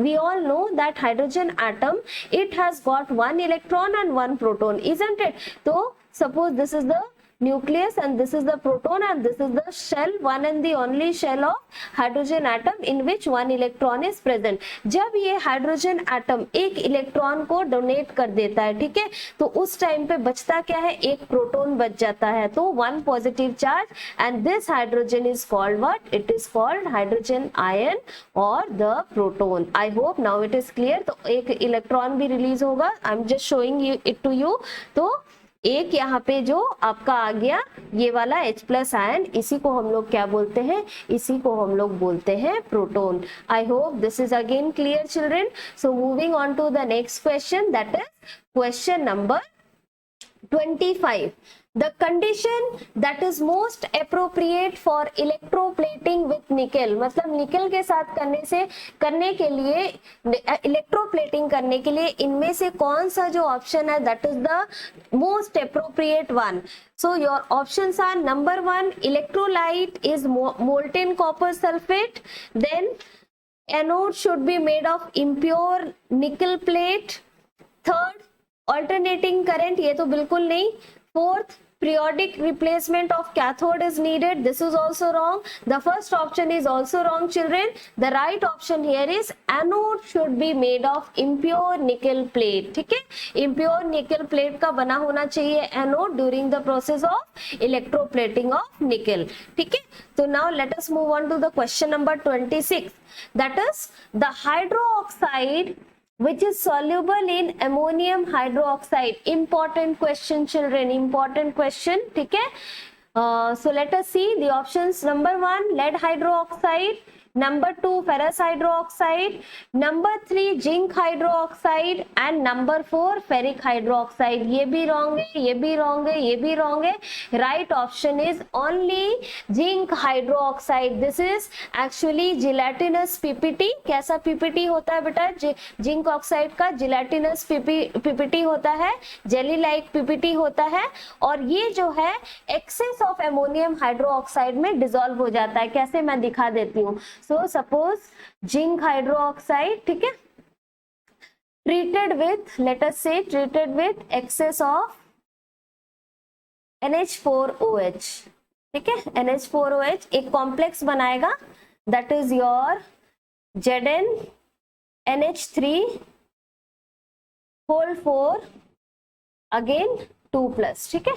we all know that hydrogen atom it has got 1 electron and 1 proton, isn't it? So suppose this is the nucleus and this is the proton and this is the shell, one and the only shell of hydrogen atom in which 1 electron is present. जब ये hydrogen atom एक electron को donate कर देता है, ठीक है, तो उस टाइम पे बचता क्या है, एक प्रोटॉन बच जाता है, तो 1 positive charge, and this hydrogen is called what, it is called hydrogen ion और the proton. I hope now it is clear. तो एक इलेक्ट्रॉन भी रिलीज होगा, I am just showing you it to you. तो एक यहाँ पे जो आपका आ गया ये वाला H+ आयन, इसी को हम लोग क्या बोलते हैं, इसी को हम लोग बोलते हैं proton. I hope this is again clear children. So moving on to the next question, that is question number 25. The condition that is most appropriate for electroplating with nickel, मतलब निकल के साथ करने के लिए इलेक्ट्रोप्लेटिंग करने के लिए इनमें से कौन सा जो ऑप्शन है that is the most appropriate one. So your options are number 1 electrolyte is molten copper sulfate, then anode should be made of impure nickel plate, third alternating current, ये तो बिल्कुल नहीं, fourth periodic replacement of cathode is needed, this is also wrong, the first option is also wrong children, the right option here is anode should be made of impure nickel plate, ठीक है, impure nickel plate का बना होना चाहिए anode during the process of electroplating of nickel, ठीक है। तो now let us move on to the question number 26, that is the hydroxide which is soluble in ammonium hydroxide. Important question children, important question, ठीक है। So let us see the options. Number 1 lead hydroxide, number 2 ferrous hydroxide, number 3 zinc hydroxide and number 4 ferric hydroxide. ये भी wrong है, ये भी wrong है, ये भी wrong है। Right option is only zinc hydroxide. This is actually gelatinous PPT. कैसा PPT होता है बेटा, जिंक ऑक्साइड का gelatinous PPT होता है, जेली लाइक PPT होता है, और ये जो है excess of ammonium hydroxide में डिसॉल्व हो जाता है। कैसे, मैं दिखा देती हूँ। So suppose zinc hydroxide, ठीक है, treated with, let us say treated with excess of NH4OH, ठीक है, NH4OH एक कॉम्प्लेक्स बनाएगा, that is your ZnNH3 whole 4 again 2+, ठीक है।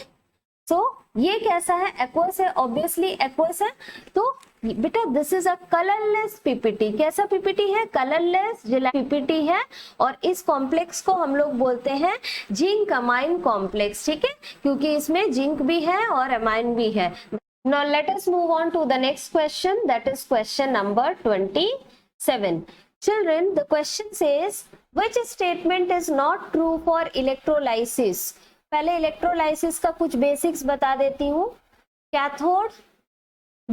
So ये कैसा है, एक्वस है, ऑब्वियसली एक्वस है। तो बेटा this is a colourless PPT. कैसा पीपीटी है, कलरलेस पीपीटी है, और इस कॉम्प्लेक्स को हम लोग बोलते हैं जिंक अमाइन कॉम्प्लेक्स, ठीक है, क्योंकि इसमें जिंक भी है और अमाइन भी है। Now let us move on to the next question, that is question number 27. Children, the question says which statement is not true for electrolysis? पहले इलेक्ट्रोलाइसिस का कुछ बेसिक्स बता देती हूँ। Cathode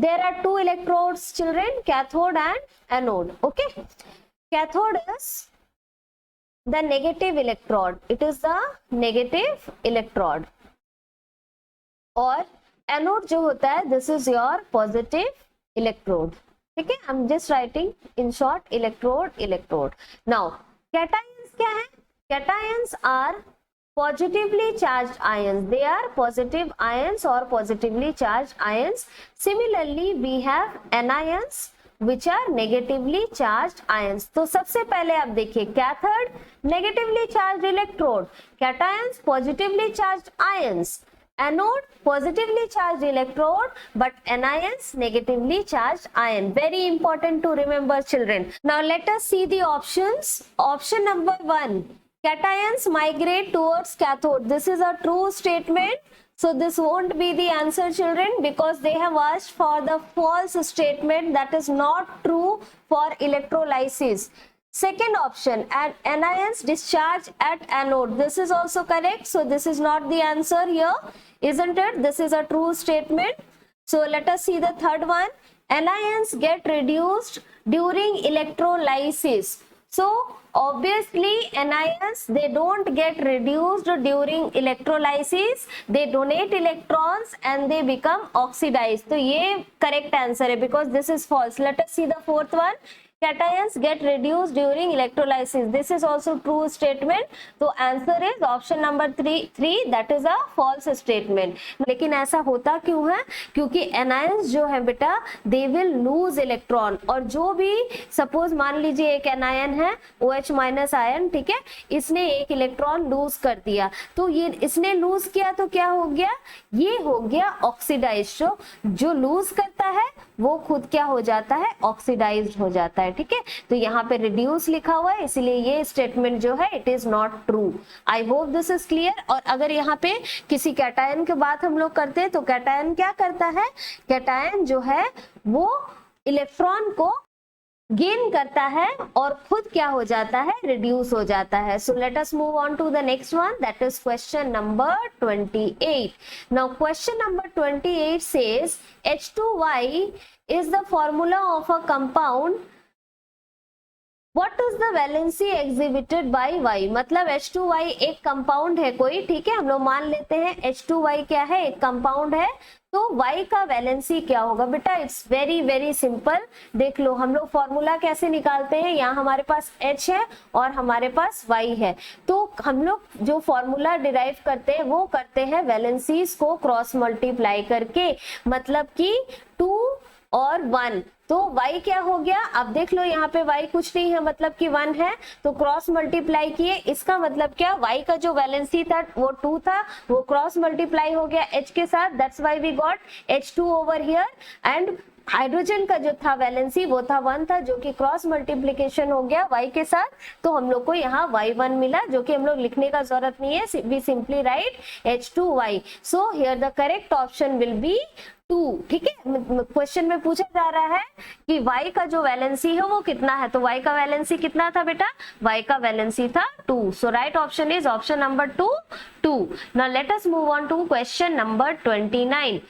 there are two electrodes, children, cathode and anode. Okay, cathode is the negative electrode, it is the negative electrode, और anode जो होता है this is your positive electrode. ठीक है, I am just writing in short electrode electrode. Now cations क्या है? Cations are positively charged ions, they are positive ions or positively charged ions. Similarly we have anions which are negatively charged ions. तो सबसे पहले आप देखिए cathode negatively charged electrode, cations positively charged ions, anode positively charged electrode, but anions negatively charged ion. Very important to remember, children. Now let us see the options. Option number 1, cations migrate towards cathode. This is a true statement, so this won't be the answer, children, because they have asked for the false statement, that is not true for electrolysis. Second option, anions discharge at anode. This is also correct, so this is not the answer here, isn't it? This is a true statement. So let us see the third one. Anions get reduced during electrolysis. So obviously anions, they don't get reduced during electrolysis, they donate electrons and they become oxidized. तो ये correct answer है, because this is false. Let us see the fourth one. Cations get reduced during electrolysis. This is also true statement. तो answer is option number 3, that is a false statement. लेकिन ऐसा होता क्यों है? क्योंकि anions जो है बेटा they will lose electron, और जो भी suppose मान लीजिए एक anion है OH माइनस आयन, ठीक है, इसने एक इलेक्ट्रॉन लूज कर दिया, तो ये इसने लूज किया तो क्या हो गया? ये हो गया ऑक्सीडाइज. जो लूज करता है वो खुद क्या हो जाता है? ऑक्सीडाइज्ड हो जाता है. ठीक है, तो यहाँ पे रिड्यूस लिखा हुआ है, इसलिए ये स्टेटमेंट जो है it is not true. I hope this is clear. और अगर यहाँ पे किसी कैटायन की बात हम लोग करते हैं तो कैटायन क्या करता है? कैटायन जो है वो इलेक्ट्रॉन को गेन करता है और खुद क्या हो जाता है? रिड्यूस हो जाता है. So let us move on to the next one, that is question number 28. Now question number 28 says H2Y is the formula of a compound. What is the valency exhibited by Y? मतलब H2Y एक compound है कोई, ठीक है, हम लोग मान लेते हैं H2Y क्या है? एक कंपाउंड है. तो Y का वैलेंसी क्या होगा बेटा? It's very very simple. देख लो हम लोग फॉर्मूला कैसे निकालते हैं. यहाँ हमारे पास H है और हमारे पास Y है, तो हम लोग जो फॉर्मूला डिराइव करते हैं वो करते हैं वैलेंसीज को क्रॉस मल्टीप्लाई करके, मतलब कि 2 और 1. तो y क्या हो गया? अब देख लो यहाँ पे y कुछ नहीं है, मतलब कि 1 है, तो क्रॉस मल्टीप्लाई किए, इसका मतलब क्या? y का जो वैलेंसी था वो 2 था, वो क्रॉस मल्टीप्लाई हो गया h के साथ, that's why we got H2 over here. And hydrogen का जो था वैलेंसी वो था 1 था, जो कि क्रॉस मल्टीप्लिकेशन हो गया y के साथ, तो हम लोग को यहाँ y1 मिला, जो कि हम लोग लिखने का जरूरत नहीं है, we simply write H2Y. So here the correct option will be 2. ठीक है, क्वेश्चन में पूछा जा रहा है कि y का जो वैलेंसी है वो कितना है, तो y का वैलेंसी कितना था बेटा? y का वैलेंसी था 2. So right option is option number 2. Now let us move on to question number 29.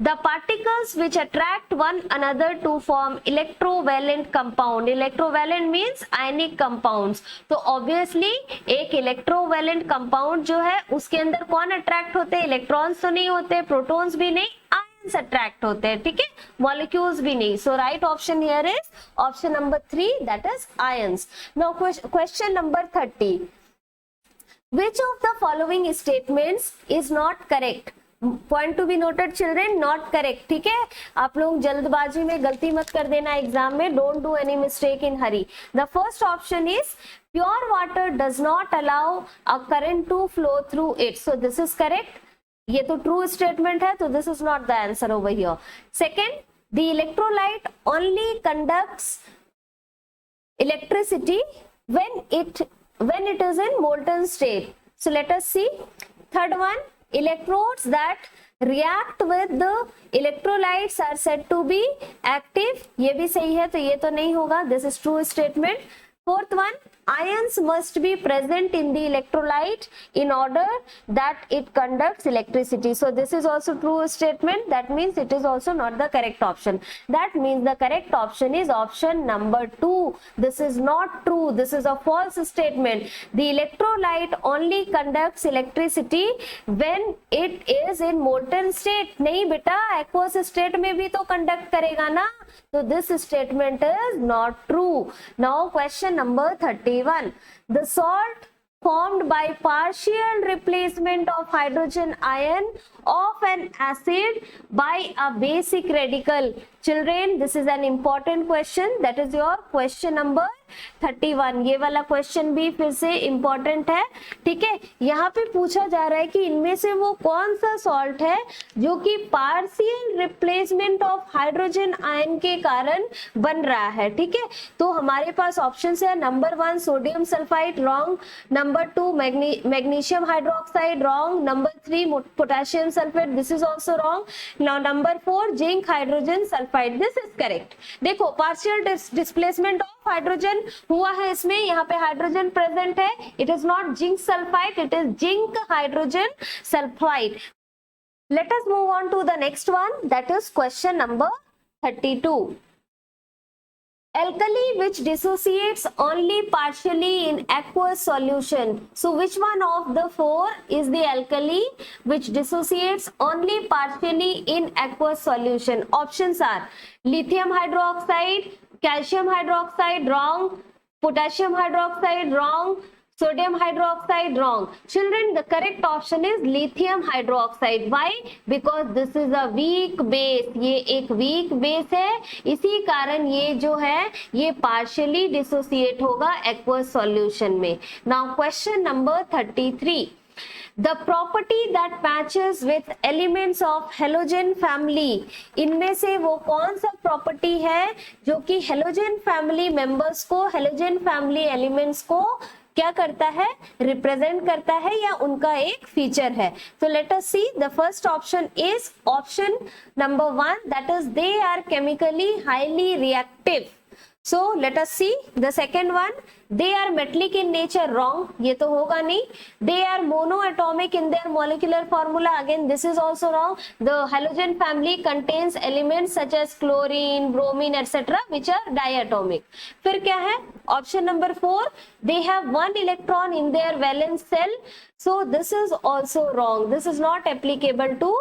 The particles which attract one another to form electrovalent compound. Electrovalent means ionic compounds. तो obviously एक electrovalent compound जो है उसके अंदर कौन attract होते हैं? Electrons तो नहीं होते, प्रोटॉन्स भी नहीं, आयंस अट्रैक्ट होते हैं. ठीक है, मॉलिक्यूल्स भी नहीं. So right option here is option number 3, that is ions. Now question number 30. Which of the following statements is not correct? Point to be noted children, not correct. ठीक है, आप लोग जल्दबाजी में गलती मत कर देना एग्जाम में. Don't do any mistake in hurry. The first option is pure water does not allow a current to flow through it. So this is correct. ये तो ट्रू स्टेटमेंट है, तो this is not the answer over here. Second, the electrolyte only conducts electricity when it is in molten state. So let us see. Third one, electrodes that react with the electrolytes are said to be active. ये भी सही है, तो ये तो नहीं होगा. This is true statement. Fourth one, ions must be present in the electrolyte in order that it conducts electricity. So this is also true statement. That means it is also not the correct option. That means the correct option is option number 2. This is not true. This is a false statement. The electrolyte only conducts electricity when it is in molten state. नहीं बेटा, aqueous state में भी तो conduct करेगा ना. So this statement is not true. Now question number 31. The salt formed by partial replacement of hydrogen ion of an acid by a basic radical. Children, this is an important question. That is your question number 31. ये वाला question भी फिर से important है, ठीक है. यहाँ पे पूछा जा रहा है कि इनमें से वो कौन सा सॉल्ट है जो कि partial replacement of hydrogen ion के कारण बन रहा है, ठीक है. तो हमारे पास ऑप्शन है number 1 sodium sulphide, wrong. Number 2 magnesium hydroxide, wrong. Number 3 potassium sulphate, this is also wrong. Now number 4 zinc hydrogen sulphide, this is correct. देखो पार्शियल डिस्प्लेसमेंट ऑफ हाइड्रोजन हुआ है इसमें, यहाँ पे हाइड्रोजन प्रेजेंट है. It is not zinc sulphide, it is zinc hydrogen sulphide. Let us move on to the next one, that is question number 32. Alkali which dissociates only partially in aqueous solution. So which one of the four is the alkali which dissociates only partially in aqueous solution? Options are lithium hydroxide, calcium hydroxide, wrong. Potassium hydroxide, wrong. Sodium hydroxide, wrong. Children, the correct option is lithium hydroxide. Why? Because this is a weak base. ये एक weak base है, इसी कारण ये जो है ये partially dissociate होगा aqueous solution में. Now question number 33. The property that matches with elements of halogen family. इनमें से वो कौन सा प्रॉपर्टी है जो कि halogen family members को, halogen family elements को क्या करता है, रिप्रेजेंट करता है या उनका एक फीचर है. तो let us see. The first option is option number 1, that is they are chemically highly reactive. So let us see the second one. They are metallic in nature, wrong. ये तो होगा नहीं. They are monoatomic in their molecular formula, again this is also wrong. The halogen family contains elements such as chlorine, bromine, etc. which are diatomic. फिर क्या है? Option number 4. They have one electron in their valence cell. So this is also wrong. This is not applicable to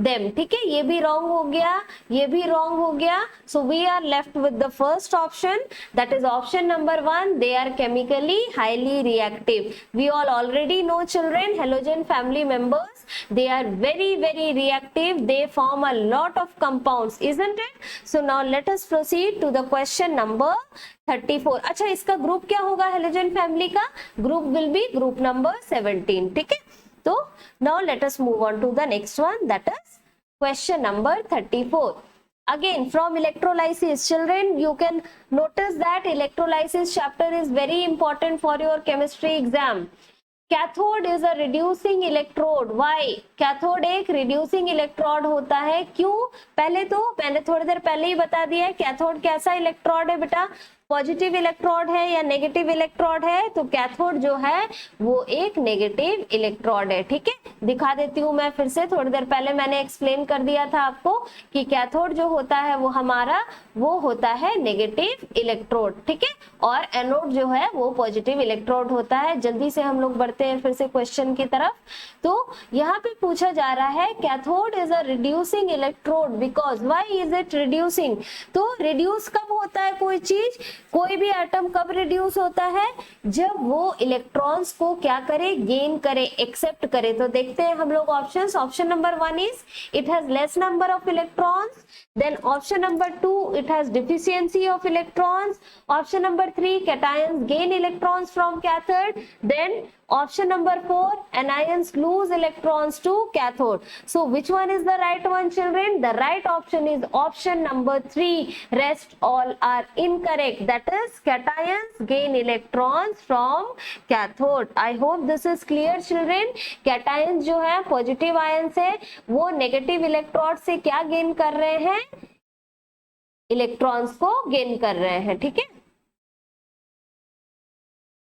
them. ठीक है, ये भी wrong हो गया, ये भी wrong हो गया. So we are left with the first option, that is option number 1. They are chemically highly reactive. We all already know, children, halogen family members, they are very reactive. They form a lot of compounds, isn't it? So now let us proceed to the question number 34. अच्छा, इसका group क्या होगा halogen family का? Group will be group number 17. ठीक है, तो now let us move on to the next one, that is question number 34. Again from electrolysis, children, you can notice that electrolysis chapter is very important for your chemistry exam. Cathode is a reducing electrode. Why? Cathode एक reducing electrode होता है. क्यों? पहले तो मैंने थोड़ी देर पहले ही बता दिया है कैथोड कैसा इलेक्ट्रोड है बेटा, पॉजिटिव इलेक्ट्रोड है या नेगेटिव इलेक्ट्रोड है. तो कैथोड जो है वो एक नेगेटिव इलेक्ट्रोड है. ठीक है, दिखा देती हूँ मैं फिर से. थोड़ी देर पहले मैंने एक्सप्लेन कर दिया था आपको कि कैथोड जो होता है वो हमारा वो होता है नेगेटिव इलेक्ट्रोड. ठीक है, और एनोड जो है वो पॉजिटिव इलेक्ट्रोड होता है. जल्दी से हम लोग बढ़ते हैं फिर से क्वेश्चन की तरफ. तो यहाँ पे पूछा जा रहा है cathode is a reducing electrode because. Why is it reducing? तो रिड्यूस कब होता है कोई चीज, कोई भी एटम कब रिड्यूस होता है? जब वो इलेक्ट्रॉन्स को क्या करे, गेन करे, एक्सेप्ट करे. तो देखते हैं हम लोग options. Option number 1 is it has less number of electrons. Then option number 2, it has deficiency of electrons. Option number 3, cations gain electrons from cathode. Then option number 4, anions lose electrons to cathode. So which one is the right one, children? The right option is option number 3. Rest all are incorrect. That is cations gain electrons from cathode. I hope this is clear, children. Cations जो है positive ions है, वो negative electrode से क्या gain कर रहे हैं? Electrons को गेन कर रहे हैं. ठीक है,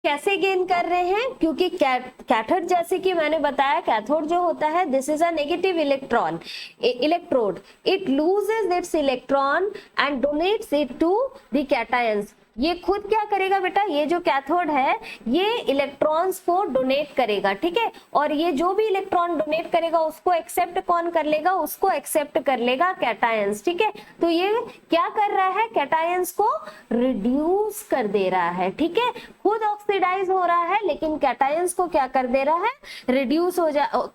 कैसे गेन कर रहे हैं, क्योंकि कैथोड जैसे कि मैंने बताया, कैथोड जो होता है this is a negative electrode, it loses its electron and donates it to the cations. ये खुद क्या करेगा बेटा, ये जो कैथोड है ये इलेक्ट्रॉन्स को डोनेट करेगा, ठीक है, और ये जो भी इलेक्ट्रॉन डोनेट करेगा उसको एक्सेप्ट कौन कर लेगा, उसको एक्सेप्ट कर लेगा कैटायंस, ठीक है। तो ये क्या कर रहा है, कैटायंस को रिड्यूस कर दे रहा है, ठीक है, खुद ऑक्सीडाइज हो रहा है लेकिन कैटायंस को क्या कर दे रहा है, रिड्यूस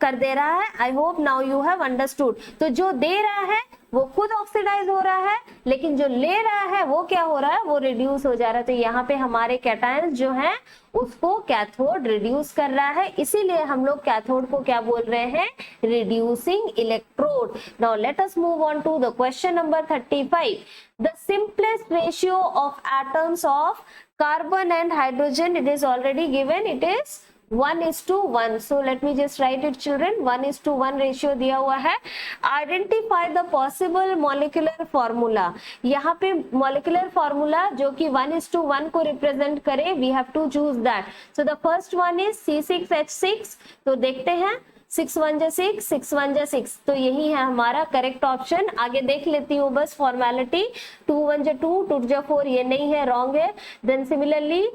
कर दे रहा है। आई hope now you have understood. तो जो दे रहा है वो खुद ऑक्सीडाइज हो रहा है, लेकिन जो ले रहा है वो क्या हो रहा है, वो रिड्यूस हो जा रहा है। तो यहाँ पे हमारे कैटायंस जो हैं उसको कैथोड रिड्यूस कर रहा है, इसीलिए हम लोग कैथोड को क्या बोल रहे हैं, reducing electrode. Now let us move on to the question number 35। The simplest ratio of atoms of carbon and hydrogen, it is already given, it is 1:1. So let me just write it children, 1:1 ratio दिया हुआ है। Identify the possible molecular formula, यहाँ पे molecular formula जो कि 1:1 को represent करे, we have to choose that. So the first one is C6H6। तो देखते हैं 6 1 जा 6, 6 1 जा 6, तो यही है हमारा करेक्ट ऑप्शन। आगे देख लेती हूँ बस फॉर्मेलिटी, 2 1 जा 2, 2 जा 4, ये नहीं है, रॉन्ग है। देन सिमिलरली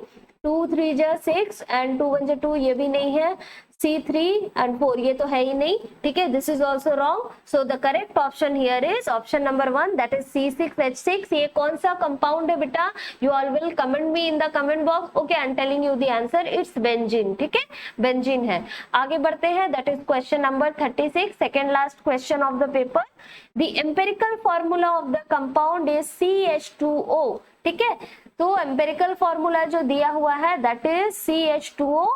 2 3 जा 6 एंड 2 1 जा 2, ये भी नहीं है। C3 and 4, ये तो है ही नहीं, ठीक है, this is also wrong. So the correct option here is option number 1, that is C6H6। ये कौन सा कंपाउंड है बेटा, you all will comment me in the comment box. Okay, I am telling you the answer, it's benzene, ठीक है, benzene है। आगे बढ़ते हैं, that is question number 36, second last question of the paper. The empirical formula of the compound is CH2O, ठीक है। तो empirical formula जो दिया हुआ है that is CH2O।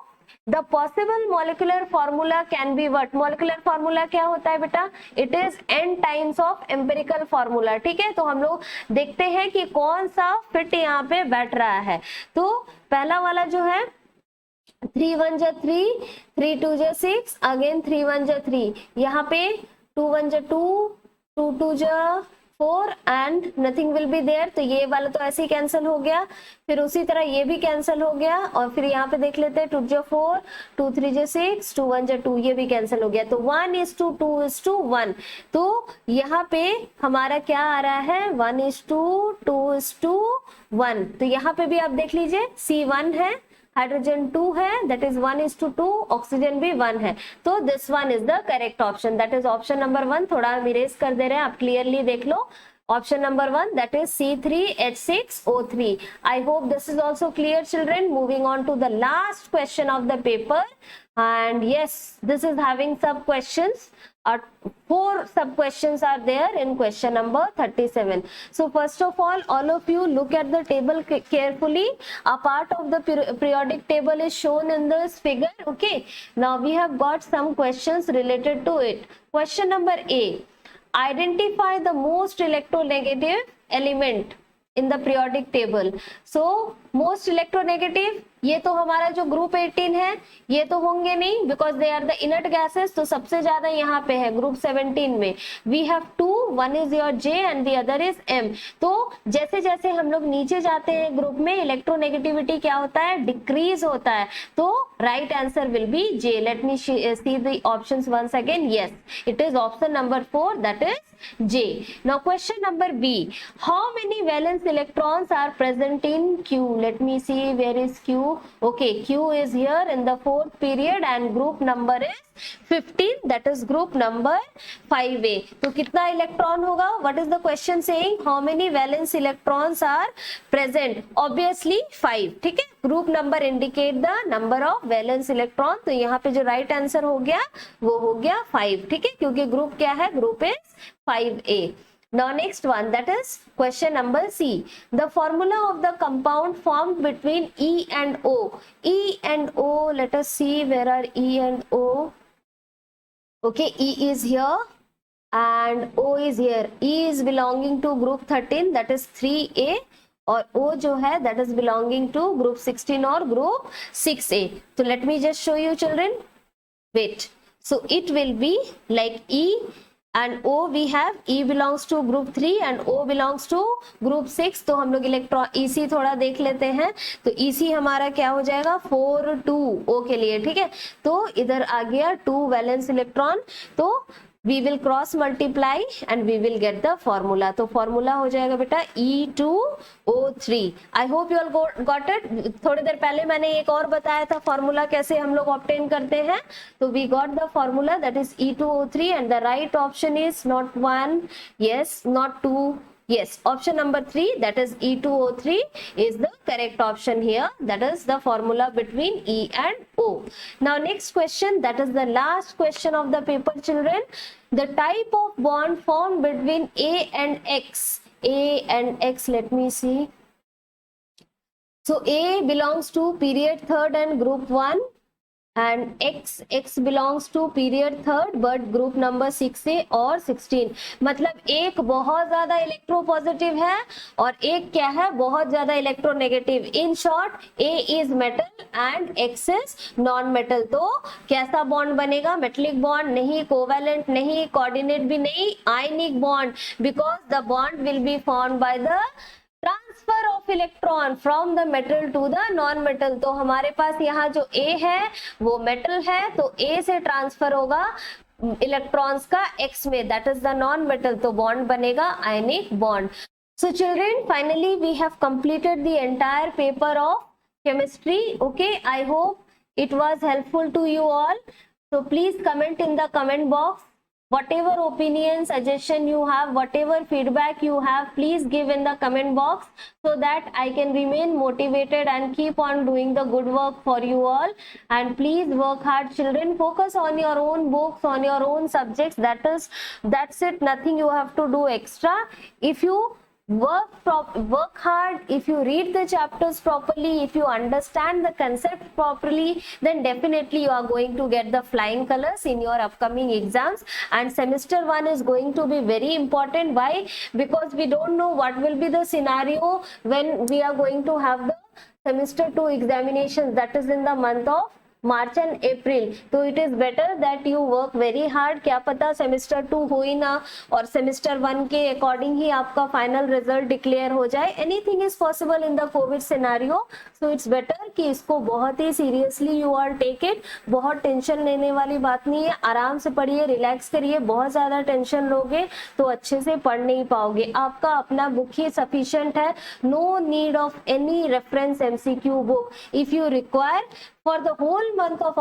The possible molecular formula can be what, molecular formula क्या होता है बेटा, it is n times of empirical formula, ठीक है। तो हम लोग देखते हैं कि कौन सा फिट यहाँ पे बैठ रहा है। तो पहला वाला जो है 3 1 जा 3, 3 2 जा 6, अगेन 3 1 जा 3, यहाँ पे 2 1 जा 2, 2 2 जा 4 and nothing will be there, तो ये वाला तो ऐसे ही कैंसिल हो गया। फिर उसी तरह ये भी कैंसिल हो गया, और फिर यहाँ पे देख लेते हैं 2 जा 4, 2 3 जा 6, 2 1 जा 2, ये भी कैंसिल हो गया। तो 1:2:1। तो यहाँ पे हमारा क्या आ रहा है, 1:2:1। तो यहाँ पे भी आप देख लीजिए C1 है, हाइड्रोजन 2 है, दैट इज 1:2, ऑक्सीजन भी 1 है। तो this one is the correct option, that is option number 1। थोड़ा हम इरेज कर दे रहे हैं, आप क्लियरली देख लो। Option number 1, that is C3H6O3. I hope this is also clear, children. Moving on to the last question of the paper, and yes, this is having sub questions. 4 sub questions are there in question number 37. So first of all of you look at the table carefully. A part of the periodic table is shown in this figure. Okay, now we have got some questions related to it. Question number A, identify the most electronegative element in the periodic table. So most electronegative, ये तो हमारा जो group 18 है, ये तो होंगे नहीं because they are the inert gases. तो सबसे ज्यादा यहाँ पे है ग्रुप 17 में, we have 2, one is your J and the other is M। तो जैसे जैसे हम लोग नीचे जाते हैं ग्रुप में, इलेक्ट्रोनेगेटिविटी क्या होता है, डिक्रीज होता है। तो right answer will be J। Let me see the options once again. Yes, it is option number 4, that is J. Now question number B, how many valence electrons are present in Q? Let me see, where is Q? Okay, Q is here in the 4th period and group number is 15, that is group number 5A. तो कितना electron होगा, what is the question saying, how many valence electrons are present? Obviously 5, ठीक है। Group number indicate the number of valence electron, तो यहाँ पे जो right answer हो गया वो हो गया 5, ठीक है, क्योंकि ग्रुप क्या है, group is 5A. Now next one, that is question number C. The formula of the compound formed between E and O. E and O, let us see where are E and O. Okay, E is here and O is here. E is belonging to group 13, that is 3A, और O जो है that is belonging to group 16 और group 6A. So let me just show you children. Wait. So it will be like E and O we have E belongs to group 3 and O belongs to group 6. तो हम लोग electron EC थोड़ा देख लेते हैं. तो EC हमारा क्या हो जाएगा 4 2 O के लिए, ठीक है. तो इधर आ गया 2 वैलेंस इलेक्ट्रॉन. तो we will cross multiply and we will get the formula. तो formula हो जाएगा बेटा E2O3. I hope you all got it. थोड़ी देर पहले मैंने एक और बताया था formula कैसे हम लोग obtain करते हैं. तो we got the formula that is E2O3 and the right option is not 1, yes, not 2. Yes, option number 3, that is E2O3 is the correct option here. That is the formula between E and O. Now next question, that is the last question of the paper, children. The type of bond formed between A and X. A and X, let me see. So A belongs to period third and group 1. and X belongs to period third but group number 6A और 16. मतलब एक बहुत ज्यादा electropositive है और एक क्या है बहुत ज्यादा electronegative. In short A is metal and X is non metal. तो कैसा बॉन्ड बनेगा? मेटलिक बॉन्ड नहीं, कोवेलेंट नहीं, कोऑर्डिनेट भी नहीं, ionic bond, because the bond will be formed by the transfer of electron from the metal to the non metal. तो हमारे पास यहाँ जो A है वो मेटल है, तो A से ट्रांसफर होगा इलेक्ट्रॉन्स का X में, दैट इज द नॉन मेटल. तो बॉन्ड बनेगा ionic bond. So children, finally we have completed the entire paper of chemistry. Okay, I hope it was helpful to you all. So please comment in the comment box. Whatever opinion, suggestion you have, whatever feedback you have, please give in the comment box so that I can remain motivated and keep on doing the good work for you all. And please work hard, children. Focus on your own books, on your own subjects. That's it. Nothing you have to do extra. If you work hard, if you read the chapters properly, if you understand the concept properly, then definitely you are going to get the flying colors in your upcoming exams. And semester 1 is going to be very important. Why? Because we don't know what will be the scenario when we are going to have the semester 2 examinations, that is in the month of March and April. तो it is better that you work very hard. क्या पता semester 2 हो ही ना और semester 1 के according ही आपका final result declare हो जाए. Anything is possible in the COVID scenario. So it's better कि इसको बहुत ही seriously you are take it. बहुत टेंशन लेने वाली बात नहीं है. आराम से पढ़िए, रिलैक्स करिए. बहुत ज्यादा टेंशन लोगे तो अच्छे से पढ़ नहीं पाओगे. आपका अपना बुक ही सफिशिएंट है. No need of any reference MCQ book. If you require for the whole month of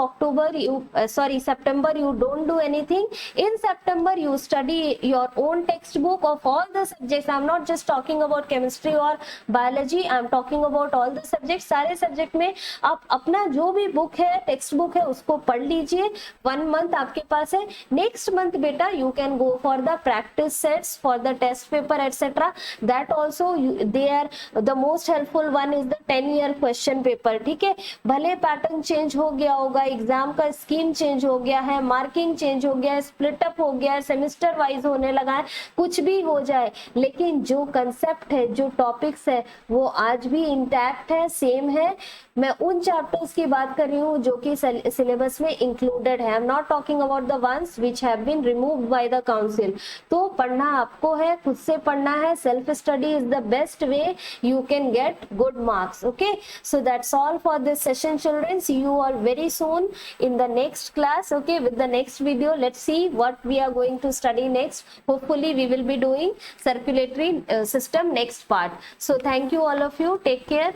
September, you don't do anything. In September you study your own textbook of all the subjects. I'm not just talking about chemistry or biology, I'm talking about all the subjects. सारे subject में आप अपना जो भी book है, text book है, उसको पढ़ लीजिए. 1 month आपके पास है. नेक्स्ट मंथ बेटा you can go for the practice sets for the test paper etc. That also they are the most helpful one is the 10-year question paper. ठीक है, भले पैटर्न चेंज हो गया होगा, एग्जाम का स्कीम चेंज हो गया है, मार्किंग चेंज हो गया है, स्प्लिट अप हो गया है, सेमेस्टर वाइज होने लगा है, कुछ भी हो जाए, लेकिन जो कंसेप्ट है, जो टॉपिक्स है, वो आज भी इंटैक्ट है, सेम है. मैं उन चैप्टर्स की बात कर रही हूँ जो कि सिलेबस में इंक्लूडेड है. I am not talking about the ones which have been removed by the council. तो पढ़ना आपको है, खुद से पढ़ना है. Self study is the best way you can get good marks. Okay, so that's all for this session children. See you all very soon in the next class. Okay, with the next video, let's see what we are going to study next. Hopefully we will be doing circulatory system next part. So thank you all of you. Take care.